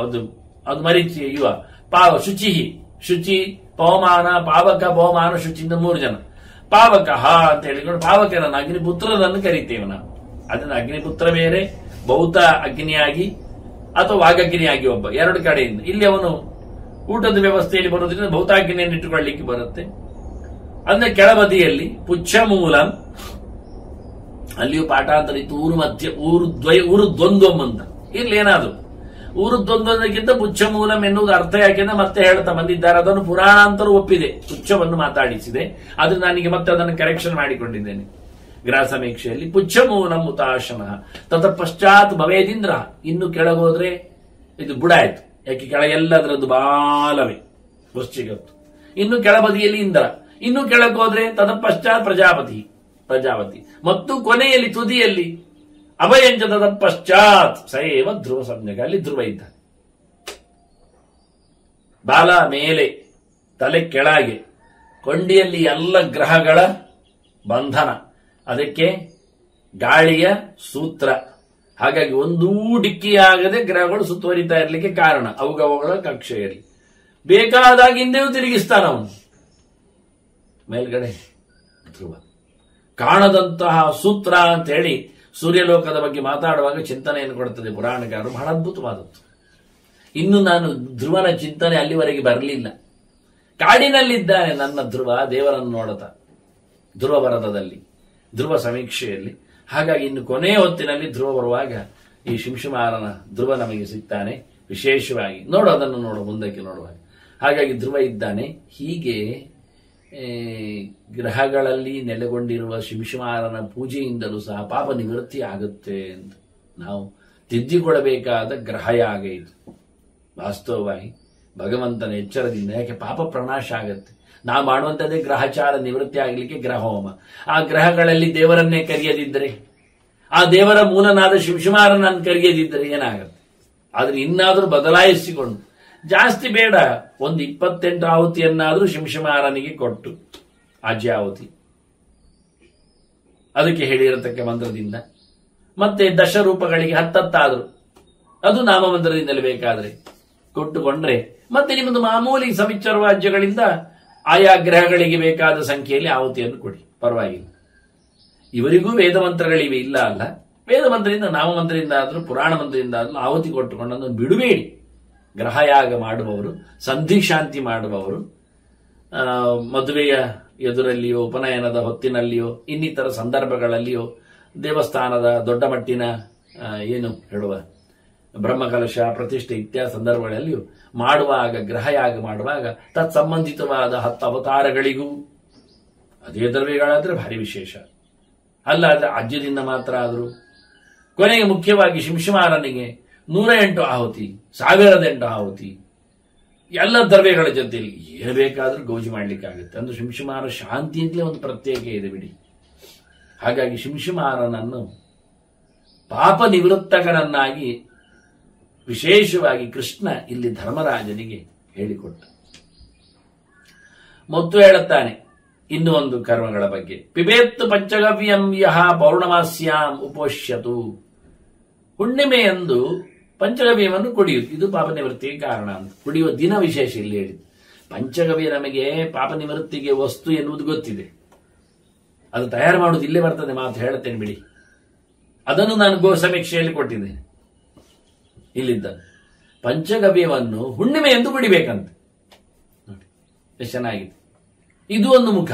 ಅದು ಮರೀಚಿ ಯುವ ಶುಚಿ ಪವಮಾನ ಪಾವಕ ಪವಮಾನ ಶುಚಿಯಿಂದ 3 ಜನ. ಪಾವಕ ಅಂತ ಹೇಳಿಕೊಂಡು ಪಾವಕನನ್ನು ಅಗ್ನಿಪುತ್ರನನ್ನು ಕರೀತೇವೆ ನಾವು. ಅದನ್ನು ಅಗ್ನಿಪುತ್ರ ಬೇರೆ, ಭೌತ ಅಗ್ನಿಯಾಗಿ ಅಥವಾ ವಾಗಗ್ನಿಯಾಗಿ ಒಬ್ಬ, 2 ಕಡೆಯಿಂದ. ಇಲ್ಲಿ ಅವನು ಊಟದ ವ್ಯವಸ್ಥೆಯಲ್ಲಿ ಬರೋದ್ರಿಂದ ಭೌತಾಗ್ನಿಯನ್ನು ಇಟ್ಟುಕೊಳ್ಳಲಿಕ್ಕೆ ಬರುತ್ತೆ. ಅಂದ್ರೆ ಕೆಳಬದಿಯಲ್ಲಿ ಪುಚ್ಛ ಮೂಲಂ, ಅಲ್ಲಿಯೂ ಪಾಠಾಂತರ ಇತ್ತು. ಊರು ಮಧ್ಯ ಊರು ದ್ವಂದ್ವಂ ಅಂತ. ಇಲ್ಲಿ ಏನಾದ್ರು ಊರು ದ್ವಂದ್ವಕ್ಕಿಂತ ಪುಚ್ಛ ಮೂಲಂ ಎನ್ನುವುದು ಅರ್ಥ ಯಾಕೆಂದ್ರೆ ಮತ್ತೆ ಹೇಳ್ತಾ ಬಂದಿದ್ದಾರೆ. ಅದನ್ನು ಪುರಾಣಾಂತರ ಒಪ್ಪಿದೆ, ಪುಚ್ಛವನ್ನು ಮಾತಾಡಿಸಿದೆ. ಆದ್ರೆ ನನಗೆ ಮತ್ತೆ ಅದನ್ನು ಕರೆಕ್ಷನ್ ಮಾಡಿಕೊಂಡಿದ್ದೇನೆ ಗ್ರಹ ಸಮೀಕ್ಷೆಯಲ್ಲಿ. ಪುಚ್ಛ ಮೂಲಂ ಉತಾಶನ ತತ ಪಶ್ಚಾತ್ ಭವೇದಿಂದ್ರ. ಇನ್ನು ಕೆಳಗೋದ್ರೆ ಇದು ಬುಡ ಆಯ್ತು. ಯಾಕೆ ಕೆಳಗೆಲ್ಲದರದ್ದು ಬಾಲವೇ ವೃಶ್ಚಿಕತ್ತು. ಇನ್ನು ಕೆಳಬದಿಯಲ್ಲಿ ಇಂದ್ರ. ಇನ್ನು ಕೆಳಗೋದ್ರೆ ತದ ಪಶ್ಚಾತ್ ಪ್ರಜಾಪತಿ ಮತ್ತು ಕೊನೆಯಲ್ಲಿ ತುದಿಯಲ್ಲಿ ಅಭಯಂಚ ತದ ಪಶ್ಚಾತ್ ಸೈವ ಧ್ರುವ ಸಂಜ್ಞಕ. ಅಲ್ಲಿ ಧ್ರುವ ಇದ್ದ. ಬಾಲ ಮೇಲೆ, ತಲೆ ಕೆಳಗೆ, ಕೊಂಡಿಯಲ್ಲಿ ಎಲ್ಲ ಗ್ರಹಗಳ ಬಂಧನ. ಅದಕ್ಕೆ ಗಾಳಿಯ ಸೂತ್ರ. ಹಾಗಾಗಿ ಒಂದೂ ಡಿಕ್ಕಿಯಾಗದೆ ಗ್ರಹಗಳು ಸುತ್ತುವರಿತಾ ಇರಲಿಕ್ಕೆ ಕಾರಣ ಅವುಗಳ ಕಕ್ಷೆಯಲ್ಲಿ. ಬೇಕಾದಾಗ ಹಿಂದೆಯೂ ತಿರುಗಿಸ್ತಾನ ಅವನು. ಮೇಲ್ಗಡೆ ಧ್ರುವ. ಕಾಣದಂತಹ ಸೂತ್ರ ಅಂತ ಹೇಳಿ ಸೂರ್ಯಲೋಕದ ಬಗ್ಗೆ ಮಾತಾಡುವಾಗ ಚಿಂತನೆಯನ್ನು ಕೊಡುತ್ತದೆ ಪುರಾಣಕಾರರು. ಬಹಳ ಅದ್ಭುತವಾದದ್ದು. ಇನ್ನು ನಾನು ಧ್ರುವನ ಚಿಂತನೆ ಅಲ್ಲಿವರೆಗೆ ಬರಲಿಲ್ಲ. ಕಾಡಿನಲ್ಲಿದ್ದಾನೆ ನನ್ನ ಧ್ರುವ, ದೇವರನ್ನು ನೋಡುತ್ತಾ ಧ್ರುವ ಬರದದಲ್ಲಿ, ಧ್ರುವ ಸಮೀಕ್ಷೆಯಲ್ಲಿ. ಹಾಗಾಗಿ ಇನ್ನು ಕೊನೆಯ ಹೊತ್ತಿನಲ್ಲಿ ಧ್ರುವ ಬರುವಾಗ ಈ ಶಿಂಶುಮಾರನ ಧ್ರುವ ನಮಗೆ ಸಿಗ್ತಾನೆ ವಿಶೇಷವಾಗಿ. ಅದನ್ನು ಮುಂದಕ್ಕೆ ನೋಡುವಾಗ. ಹಾಗಾಗಿ ಧ್ರುವ ಇದ್ದಾನೆ. ಹೀಗೆ ಗ್ರಹಗಳಲ್ಲಿ ನೆಲೆಗೊಂಡಿರುವ ಶಿಂಶುಮಾರನ ಪೂಜೆಯಿಂದಲೂ ಸಹ ಪಾಪ ನಿವೃತ್ತಿ ಆಗುತ್ತೆ ಅಂತ ನಾವು ತಿದ್ದಿಕೊಳ್ಳಬೇಕಾದ ಗ್ರಹಯಾಗ ಇದು. ವಾಸ್ತವವಾಗಿ ಭಗವಂತನ ಎಚ್ಚರದಿಂದ. ಯಾಕೆ ಪಾಪ ಪ್ರಣಾಶ ಆಗತ್ತೆ. ನಾವು ಮಾಡುವಂಥದ್ದೇ ಗ್ರಹಚಾರ ನಿವೃತ್ತಿ ಆಗಲಿಕ್ಕೆ ಗ್ರಹೋಮ. ಆ ಗ್ರಹಗಳಲ್ಲಿ ದೇವರನ್ನೇ ಕರೆಯದಿದ್ದರೆ, ಆ ದೇವರ ಮೂಲನಾದ ಶಿಂಶುಮಾರನನ್ನು ಕರೆಯದಿದ್ದರೆ ಏನಾಗತ್ತೆ? ಆದ್ರೆ ಇನ್ನಾದರೂ ಬದಲಾಯಿಸಿಕೊಂಡು, ಜಾಸ್ತಿ ಬೇಡ, ಒಂದು 28 ಆಹುತಿಯನ್ನಾದರೂ ಶಿಂಶುಮಾರನಿಗೆ ಕೊಟ್ಟು ಆಜ್ಯಾಹುತಿ ಅದಕ್ಕೆ ಹೇಳಿರತಕ್ಕ ಮಂತ್ರದಿಂದ, ಮತ್ತೆ ದಶರೂಪಗಳಿಗೆ 10 ಅದು ನಾಮಮಂತ್ರದಿಂದಲೇ ಬೇಕಾದ್ರೆ ಕೊಟ್ಟುಕೊಂಡ್ರೆ, ಮತ್ತೆ ನಿಮ್ಮದು ಮಾಮೂಲಿ ಸವಿಚ್ಚರ್ವಾಜ್ಯಗಳಿಂದ ಆಯಾ ಗ್ರಹಗಳಿಗೆ ಬೇಕಾದ ಸಂಖ್ಯೆಯಲ್ಲಿ ಆಹುತಿಯನ್ನು ಕೊಡಿ, ಪರವಾಗಿಲ್ಲ. ಇವರಿಗೂ ವೇದ ಮಂತ್ರಗಳಿವೆ, ಇಲ್ಲ ಅಲ್ಲ. ವೇದ ಮಂತ್ರದಿಂದ, ನಾಮಮಂತ್ರದಿಂದ ಆದರೂ, ಪುರಾಣ ಮಂತ್ರದಿಂದ ಆದರೂ ಆಹುತಿ ಕೊಟ್ಟುಕೊಂಡು ಅದನ್ನು ಬಿಡಬೇಡಿ. ಗ್ರಹಯಾಗ ಮಾಡುವವರು, ಸಂಧಿ ಶಾಂತಿ ಮಾಡುವವರು, ಮದುವೆಯ ಎದುರಲ್ಲಿಯೋ, ಉಪನಯನದ ಹೊತ್ತಿನಲ್ಲಿಯೋ, ಇನ್ನಿತರ ಸಂದರ್ಭಗಳಲ್ಲಿಯೋ, ದೇವಸ್ಥಾನದ ದೊಡ್ಡ ಮಟ್ಟಿನ ಏನು ಹೇಳುವ ಬ್ರಹ್ಮಕಲಶ ಪ್ರತಿಷ್ಠೆ ಇತ್ಯಾದಿ ಸಂದರ್ಭಗಳಲ್ಲಿಯೂ ಮಾಡುವಾಗ, ಗ್ರಹಯಾಗ ಮಾಡುವಾಗ ತತ್ಸಂಬಂಧಿತವಾದ 10 ಅವತಾರಗಳಿಗೂ ಅದೇ ದ್ರವ್ಯಗಳಾದ್ರೆ ಭಾರಿ ವಿಶೇಷ. ಅಲ್ಲಾದ್ರೆ ಅಜ್ಯದಿಂದ ಮಾತ್ರ ಆದರೂ, ಕೊನೆಗೆ ಮುಖ್ಯವಾಗಿ ಶಿಂಶುಮಾರನಿಗೆ 108 ಆಹುತಿ, 1008 ಆಹುತಿ, ಎಲ್ಲ ದ್ರವ್ಯಗಳ ಜೊತೆಯಲ್ಲಿ ಏನು ಬೇಕಾದ್ರೂ ಗೌಜಿ ಮಾಡ್ಲಿಕ್ಕಾಗುತ್ತೆ. ಅಂದ್ರೆ ಶಿಂಶುಮಾರ ಶಾಂತಿ ಅಂತಲೇ ಒಂದು ಪ್ರತ್ಯೇಕ ಇದೆ ಬಿಡಿ. ಹಾಗಾಗಿ ಶಿಂಶುಮಾರನನ್ನು ಪಾಪ ನಿವೃತ್ತಕನನ್ನಾಗಿ ವಿಶೇಷವಾಗಿ ಕೃಷ್ಣ ಇಲ್ಲಿ ಧರ್ಮರಾಜನಿಗೆ ಹೇಳಿಕೊಟ್ಟ. ಮತ್ತು ಹೇಳುತ್ತಾನೆ ಇನ್ನೂ ಒಂದು ಕರ್ಮಗಳ ಬಗ್ಗೆ. ಪಿಬೇತ್ತು ಪಂಚಗವ್ಯಂ ಯಹ ಪೌರ್ಣಮಾಸ್ಯಾಂ ಉಪೋಷ್ಯತು. ಹುಣ್ಣಿಮೆಯಂದು ಪಂಚಗವ್ಯವನ್ನು ಕುಡಿಯುವುದು, ಇದು ಪಾಪ ನಿವೃತ್ತಿಗೆ ಕಾರಣ ಅಂತ. ಕುಡಿಯುವ ದಿನ ವಿಶೇಷ ಇಲ್ಲಿ ಹೇಳಿದ್ದು. ಪಂಚಗವ್ಯ ನಮಗೆ ಪಾಪ ನಿವೃತ್ತಿಗೆ ವಸ್ತು ಎನ್ನುವುದು ಗೊತ್ತಿದೆ, ಅದು ತಯಾರು ಮಾಡುವುದು ಇಲ್ಲೇ ಬರ್ತದೆ, ಮಾತು ಹೇಳುತ್ತೇನೆ ಬಿಡಿ. ಅದನ್ನು ನಾನು ಗೋ ಸಮೀಕ್ಷೆಯಲ್ಲಿ ಕೊಟ್ಟಿದ್ದೇನೆ. ಇಲ್ಲಿದ್ದ ಪಂಚಗವ್ಯವನ್ನು ಹುಣ್ಣಿಮೆ ಎಂದು ಕುಡಿಬೇಕಂತ ನೋಡಿ, ಎಷ್ಟು ಚೆನ್ನಾಗಿದೆ. ಇದು ಒಂದು ಮುಖ.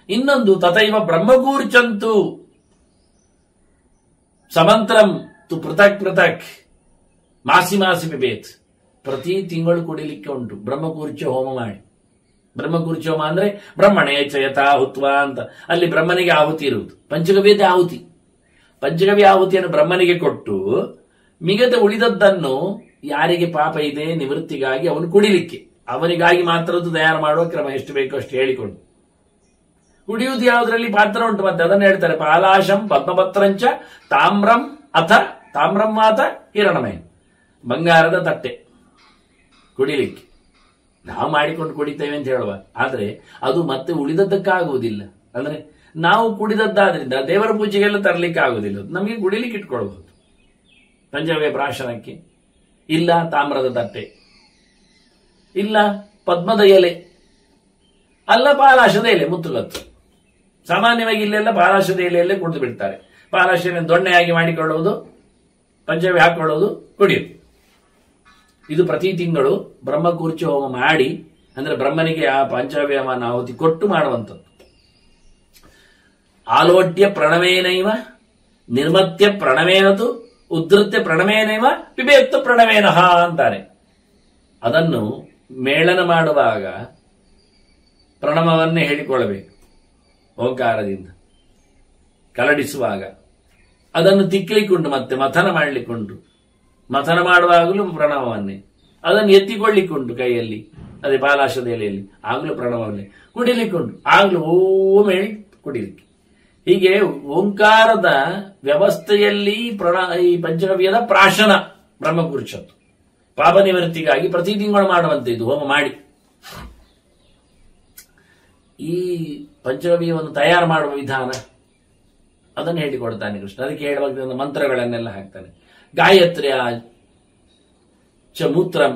ಇನ್ನೊಂದು ತಥೈವ ಬ್ರಹ್ಮಗೂರ್ಚಂತು ಸಮಂತ್ರಂ ತು ಪೃಥಕ್ ಪೃಥಕ್ ಮಾಸಿ ಮಾಸಿ ಪಿಬೇತ್. ಪ್ರತಿ ತಿಂಗಳು ಕುಡಿಲಿಕ್ಕೆ ಉಂಟು ಬ್ರಹ್ಮಗೂರ್ಚ ಹೋಮ ಮಾಡಿ. ಬ್ರಹ್ಮಗೂರ್ಚ ಹೋಮ ಅಂದ್ರೆ ಬ್ರಹ್ಮಣೇ ಚಯತಾ ಹುತ್ವ ಅಂತ, ಅಲ್ಲಿ ಬ್ರಹ್ಮನಿಗೆ ಆಹುತಿ ಇರುವುದು. ಪಂಚಗವ್ಯದ ಆಹುತಿ, ಪಂಚಗವ್ಯ ಆಹುತಿಯನ್ನು ಬ್ರಹ್ಮನಿಗೆ ಕೊಟ್ಟು ಮಿಗದ ಉಳಿದದ್ದನ್ನು ಯಾರಿಗೆ ಪಾಪ ಇದೆ ನಿವೃತ್ತಿಗಾಗಿ ಅವನು ಕುಡಿಲಿಕ್ಕೆ, ಅವನಿಗಾಗಿ ಮಾತ್ರದ್ದು ತಯಾರು ಮಾಡುವ ಕ್ರಮ ಎಷ್ಟು ಬೇಕೋ ಅಷ್ಟು ಹೇಳಿಕೊಂಡು ಕುಡಿಯುವುದು. ಯಾವುದರಲ್ಲಿ ಪಾತ್ರ ಉಂಟು ಮತ್ತೆ ಅದನ್ನು ಹೇಳ್ತಾರೆ. ಪಾಲಾಶಂ ಪದ್ಮಪತ್ರಂಚ ತಾಮ್ರಂ ಅಥ ತಾಮ್ರಂ ಮಾತ ಹಿರಣಮಯ. ಬಂಗಾರದ ತಟ್ಟೆ ಕುಡಿಲಿಕ್ಕೆ ನಾವು ಮಾಡಿಕೊಂಡು ಕುಡಿತೇವೆ ಅಂತ ಹೇಳುವ, ಆದರೆ ಅದು ಮತ್ತೆ ಉಳಿದದ್ದಕ್ಕಾಗುವುದಿಲ್ಲ. ಅಂದ್ರೆ ನಾವು ಕುಡಿದದ್ದಾದ್ರಿಂದ ದೇವರ ಪೂಜೆಗೆಲ್ಲ ತರಲಿಕ್ಕೆ ಆಗುವುದಿಲ್ಲ, ನಮಗೆ ಕುಡಿಲಿಕ್ಕೆ ಇಟ್ಕೊಳ್ಬಹುದು. ಪಂಚಗವ್ಯ ಪ್ರಾಶನಕ್ಕೆ ಇಲ್ಲ ತಾಮ್ರದ ತಟ್ಟೆ, ಇಲ್ಲ ಪದ್ಮದ ಎಲೆ, ಅಲ್ಲ ಪಾಲಾಶದ ಎಲೆ ಮುತ್ತುಗತ್ತು. ಸಾಮಾನ್ಯವಾಗಿ ಇಲ್ಲೆಲ್ಲ ಪಾಲಾಶದ ಎಲೆಯಲ್ಲೇ ಕುಡಿದು ಬಿಡ್ತಾರೆ. ಪಾಲಾಶನ ದೊಣ್ಣೆಯಾಗಿ ಮಾಡಿಕೊಳ್ಳುವುದು, ಪಂಚಗವ್ಯ ಹಾಕೊಳ್ಳುವುದು, ಕುಡಿಯುವುದು. ಇದು ಪ್ರತಿ ತಿಂಗಳು ಬ್ರಹ್ಮಕೂರ್ಚ ಹೋಮ ಮಾಡಿ, ಅಂದ್ರೆ ಬ್ರಹ್ಮನಿಗೆ ಆ ಪಂಚಗವ್ಯವನ್ನು ಆಹುತಿ ಕೊಟ್ಟು ಮಾಡುವಂಥದ್ದು. ಆಲೋಡ್ಯ ಪ್ರಣವೇನೈವ ನಿರ್ಮತ್ಯ ಪ್ರಣವೇನತು ಉದ್ಧತ್ಯ ಪ್ರಣವೇನೈವ ಪಿಬೇತ್ತು ಪ್ರಣವೇನಃ ಅಂತಾರೆ. ಅದನ್ನು ಮೇಳನ ಮಾಡುವಾಗ ಪ್ರಣವವನ್ನೇ ಹೇಳಿಕೊಳ್ಳಬೇಕು ಓಂಕಾರದಿಂದ. ಕಲಡಿಸುವಾಗ ಅದನ್ನು ತಿಕ್ಕಲಿಕ್ಕುಂಟು, ಮತ್ತೆ ಮಥನ ಮಾಡಲಿಕ್ಕುಂಟು. ಮಥನ ಮಾಡುವಾಗಲೂ ಪ್ರಣವವನ್ನೇ, ಅದನ್ನು ಎತ್ತಿಕೊಳ್ಳಿಕ್ಕುಂಟು ಕೈಯಲ್ಲಿ, ಅದೇ ಪಾಲಾಶದ ಎಲೆಯಲ್ಲಿ, ಆಗಲೂ ಪ್ರಣವವನ್ನೇ. ಕುಡಿಲಿಕ್ಕುಂಟು, ಆಗಲೂ ಓಂ ಹೇಳಿ ಕುಡಿಲಿಕ್ಕೆ. ಹೀಗೆ ಓಂಕಾರದ ವ್ಯವಸ್ಥೆಯಲ್ಲಿ ಈ ಪಂಚಗವ್ಯದ ಪ್ರಾಶನ ಬ್ರಹ್ಮಕುರ್ಚತ್ತು ಪಾಪ ನಿವೃತ್ತಿಗಾಗಿ ಪ್ರತಿ ತಿಂಗಳು ಮಾಡುವಂತೆ ಇದು ಹೋಮ ಮಾಡಿ ಈ ಪಂಚಗವ್ಯವನ್ನು ತಯಾರು ಮಾಡುವ ವಿಧಾನ ಅದನ್ನು ಹೇಳಿಕೊಡ್ತಾನೆ ಕೃಷ್ಣ. ಅದಕ್ಕೆ ಹೇಳುವಾಗ ಮಂತ್ರಗಳನ್ನೆಲ್ಲ ಹಾಕ್ತಾನೆ. ಗಾಯತ್ರ್ಯ ಚ ಮೂತ್ರಂ,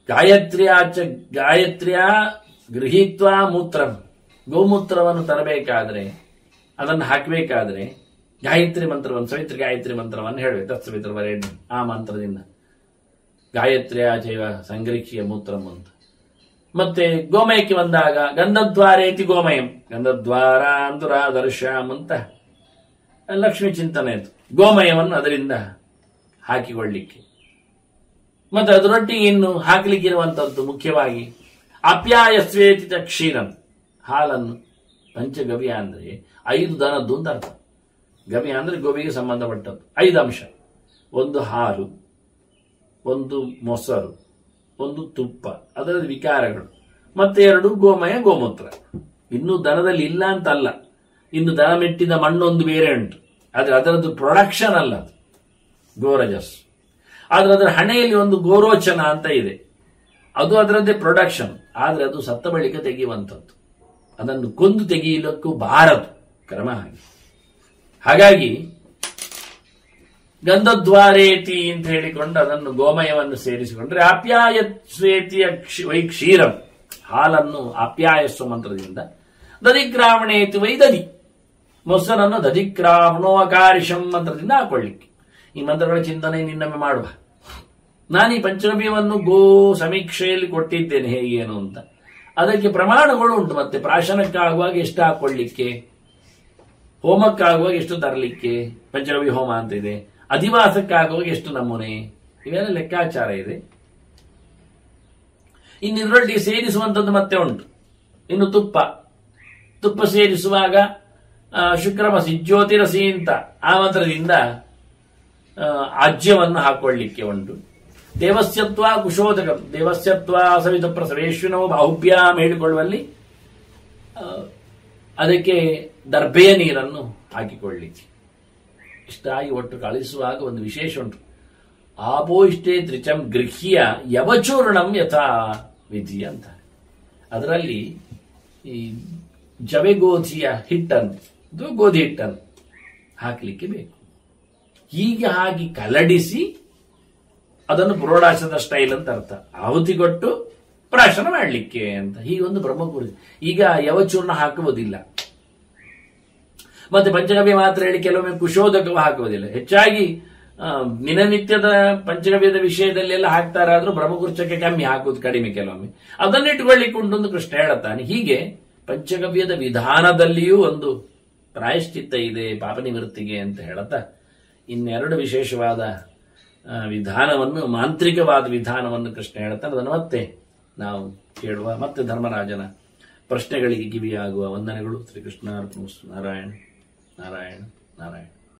ಗಾಯತ್ರ್ಯ ಗೃಹೀತ್ವಾ ಮೂತ್ರಂ. ಗೋಮೂತ್ರವನ್ನು ತರಬೇಕಾದ್ರೆ, ಅದನ್ನು ಹಾಕಬೇಕಾದ್ರೆ ಗಾಯತ್ರಿ ಮಂತ್ರವನ್ನು, ಸವಿತ್ರ ಗಾಯತ್ರಿ ಮಂತ್ರವನ್ನು ಹೇಳಬೇಕು. ತತ್ಸವಿತ್ರ ವರೇಣ್ಯ, ಆ ಮಂತ್ರದಿಂದ ಗಾಯತ್ರ್ಯ ಚೈವ ಸಂಗೃಹ್ಯ ಮೂತ್ರಂ ಅಂತ. ಮತ್ತೆ ಗೋಮಯಕ್ಕೆ ಬಂದಾಗ ಗಂಧದ್ವಾರೇತಿ ಗೋಮಯಂ, ಗಂಧದ್ವಾರ ಅಂತುರಾದರ್ಶಂ ಅಂತ ಲಕ್ಷ್ಮೀ ಚಿಂತನೆ ಇತ್ತು. ಗೋಮಯವನ್ನು ಅದರಿಂದ ಹಾಕಿಕೊಳ್ಳಿಕ್ಕೆ. ಮತ್ತೆ ಅದರೊಟ್ಟಿಗೆ ಇನ್ನು ಹಾಕಲಿಕ್ಕಿರುವಂತದ್ದು ಮುಖ್ಯವಾಗಿ ಅಪ್ಯಾಯಸ್ವೇತಿ ಕ್ಷೀರಂ, ಹಾಲನ್ನು. ಪಂಚಗವ್ಯ ಅಂದ್ರೆ 5 ದನದ್ದು ಅಂತ ಅರ್ಥ. ಗವ್ಯ ಅಂದ್ರೆ ಗೋವಿಗೆ ಸಂಬಂಧಪಟ್ಟದ್ದು 5 ಅಂಶ. ಒಂದು ಹಾಲು, ಒಂದು ಮೊಸರು, ಒಂದು ತುಪ್ಪ, ಅದರ ವಿಕಾರಗಳು, ಮತ್ತೆ 2 ಗೋಮಯ ಗೋಮೂತ್ರ. ಇನ್ನು ದನದಲ್ಲಿ ಇಲ್ಲ ಅಂತಲ್ಲ, ಇನ್ನು ದನ ಮೆಟ್ಟಿದ ಮಣ್ಣೊಂದು ಬೇರೆ ಉಂಟು, ಆದ್ರೆ ಅದರದ್ದು ಪ್ರೊಡಕ್ಷನ್ ಅಲ್ಲ, ಅದು ಗೋರಜಸ್. ಆದ್ರೆ ಅದರ ಹಣೆಯಲ್ಲಿ ಒಂದು ಗೋರೋಚನ ಅಂತ ಇದೆ, ಅದು ಅದರದ್ದೇ ಪ್ರೊಡಕ್ಷನ್. ಆದ್ರೆ ಅದು ಸತ್ತ ಬಳಿಕ ತೆಗೆಯುವಂಥದ್ದು, ಅದನ್ನು ಕೊಂದು ತೆಗೆಯಲಿಕ್ಕೂ ಬಾರದು ಕ್ರಮ. ಹಾಗಾಗಿ ಗಂಧದ್ವಾರೇತಿ ಅಂತ ಹೇಳಿಕೊಂಡು ಅದನ್ನು ಗೋಮಯವನ್ನು ಸೇರಿಸಿಕೊಂಡ್ರೆ ಆಪ್ಯಾಯಸ್ವೇತಿಯ ವೈ ಕ್ಷೀರಂ, ಹಾಲನ್ನು ಆಪ್ಯಾಯಸ್ವ ಮಂತ್ರದಿಂದ, ದಧಿಗ್ರಾವಣೇತಿ ವೈ ದಧಿ, ಮೊಸರನ್ನು ದಧಿಗ್ರಾವಣೋ ಅಕಾರಿಷಂ ಮಂತ್ರದಿಂದ ಹಾಕೊಳ್ಳಿಕ್ಕೆ. ಈ ಮಂತ್ರಗಳ ಚಿಂತನೆ ನಿನ್ನೊಮ್ಮೆ ಮಾಡುವ. ನಾನು ಈ ಪಂಚಗವ್ಯವನ್ನು ಗೋ ಸಮೀಕ್ಷೆಯಲ್ಲಿ ಕೊಟ್ಟಿದ್ದೇನೆ ಹೇಗೇನು ಅಂತ. ಅದಕ್ಕೆ ಪ್ರಮಾಣಗಳು ಉಂಟು. ಮತ್ತೆ ಪ್ರಾಶನಕ್ಕಾಗುವಾಗ ಎಷ್ಟು ಹಾಕೊಳ್ಳಿಕ್ಕೆ, ಹೋಮಕ್ಕಾಗುವಾಗ ಎಷ್ಟು ತರಲಿಕ್ಕೆ, ಪಂಚಗವ್ಯ ಹೋಮ ಅಂತ ಇದೆ. ಅಧಿವಾಸಕ್ಕಾಗುವಾಗ ಎಷ್ಟು ನಮೂನೆ, ಇವೆಲ್ಲ ಲೆಕ್ಕಾಚಾರ ಇದೆ. ಇನ್ನು ಇದರಲ್ಲಿ ಸೇರಿಸುವಂಥದ್ದು ಮತ್ತೆ ಉಂಟು. ಇನ್ನು ತುಪ್ಪ ಸೇರಿಸುವಾಗ ಶುಕ್ರಮಸಿ ಜ್ಯೋತಿರಸಿ ಅಂತ ಆ ಮಂತ್ರದಿಂದ ಆಜ್ಯವನ್ನು ಹಾಕೊಳ್ಳಿಕ್ಕೆ ಉಂಟು. ದೇವಸ್ಯತ್ವ ಕುಶೋದಕಂ, ದೇವಸ್ಯತ್ವ ಸವಿತ ಪ್ರಸವೇಶ್ವಿನೋ ಬಾಹುಭ್ಯಾಂ ಹೇಳಿಕೊಳ್ಳುವಲ್ಲಿ ಅದಕ್ಕೆ ದರ್ಭೆಯ ನೀರನ್ನು ಹಾಕಿಕೊಳ್ಳಿಕ್ಕೆ ಇಷ್ಟಾಗಿ ಒಟ್ಟು ಕಳಿಸುವಾಗ ಒಂದು ವಿಶೇಷ ಉಂಟು. ಆಪೋ ಇಷ್ಟೇ ತ್ರಿಚಂ ಗೃಹ್ಯ ಯವಚೂರ್ಣಂ ಯಥಾ ವಿಧಿ ಅಂತ. ಅದರಲ್ಲಿ ಈ ಜವೆಗೋಧಿಯ ಹಿಟ್ಟನ್ನು ಗೋಧಿ ಹಿಟ್ಟನ್ನು ಹಾಕಲಿಕ್ಕೆ ಬೇಕು. ಹೀಗೆ ಹಾಕಿ ಕಲಡಿಸಿ ಅದನ್ನು ಪುರೋಡಾಶದ ಸ್ಟೈಲ್ ಅಂತ ಅರ್ಥ. ಆಹುತಿ ಕೊಟ್ಟು ಪ್ರಾಶನ ಮಾಡಲಿಕ್ಕೆ ಅಂತ ಹೀಗೊಂದು ಬ್ರಹ್ಮಪುರಿ. ಈಗ ಯವಚೂರ್ಣ ಹಾಕುವುದಿಲ್ಲ, ಮತ್ತೆ ಪಂಚಗವ್ಯ ಮಾತ್ರ ಹೇಳಿ ಕೆಲವೊಮ್ಮೆ ಕುಶೋದಕ ಹಾಕುವುದಿಲ್ಲ. ಹೆಚ್ಚಾಗಿ ದಿನನಿತ್ಯದ ಪಂಚಗವ್ಯದ ವಿಷಯದಲ್ಲೆಲ್ಲ ಹಾಕ್ತಾರಾದ್ರೂ ಬ್ರಹ್ಮಕುರ್ಚಕ್ಕೆ ಕಮ್ಮಿ, ಹಾಕುವುದು ಕಡಿಮೆ ಕೆಲವೊಮ್ಮೆ. ಅದನ್ನಿಟ್ಟುಕೊಳ್ಳಿಕ್ಕೆ ಉಂಟೊಂದು ಕೃಷ್ಣ ಹೇಳುತ್ತಾನೆ. ಹೀಗೆ ಪಂಚಗವ್ಯದ ವಿಧಾನದಲ್ಲಿಯೂ ಒಂದು ಪ್ರಾಯಶ್ಚಿತ್ತ ಇದೆ ಪಾಪ ನಿವೃತ್ತಿಗೆ ಅಂತ ಹೇಳುತ್ತಾ ಇನ್ನೆರಡು ವಿಶೇಷವಾದ ವಿಧಾನವನ್ನು, ಮಾಂತ್ರಿಕವಾದ ವಿಧಾನವನ್ನು ಕೃಷ್ಣ ಹೇಳ್ತಾನೆ. ಅದನ್ನು ಮತ್ತೆ ನಾವು ಕೇಳುವ. ಮತ್ತೆ ಧರ್ಮರಾಜನ ಪ್ರಶ್ನೆಗಳಿಗೆ ಕಿವಿಯಾಗುವ. ವಂದನೆಗಳು. ಶ್ರೀಕೃಷ್ಣ ಅರ್ಪಣಮಸ್ತು. ನಾರಾಯಣ ನಾರಾಯಣ ನಾರಾಯಣ.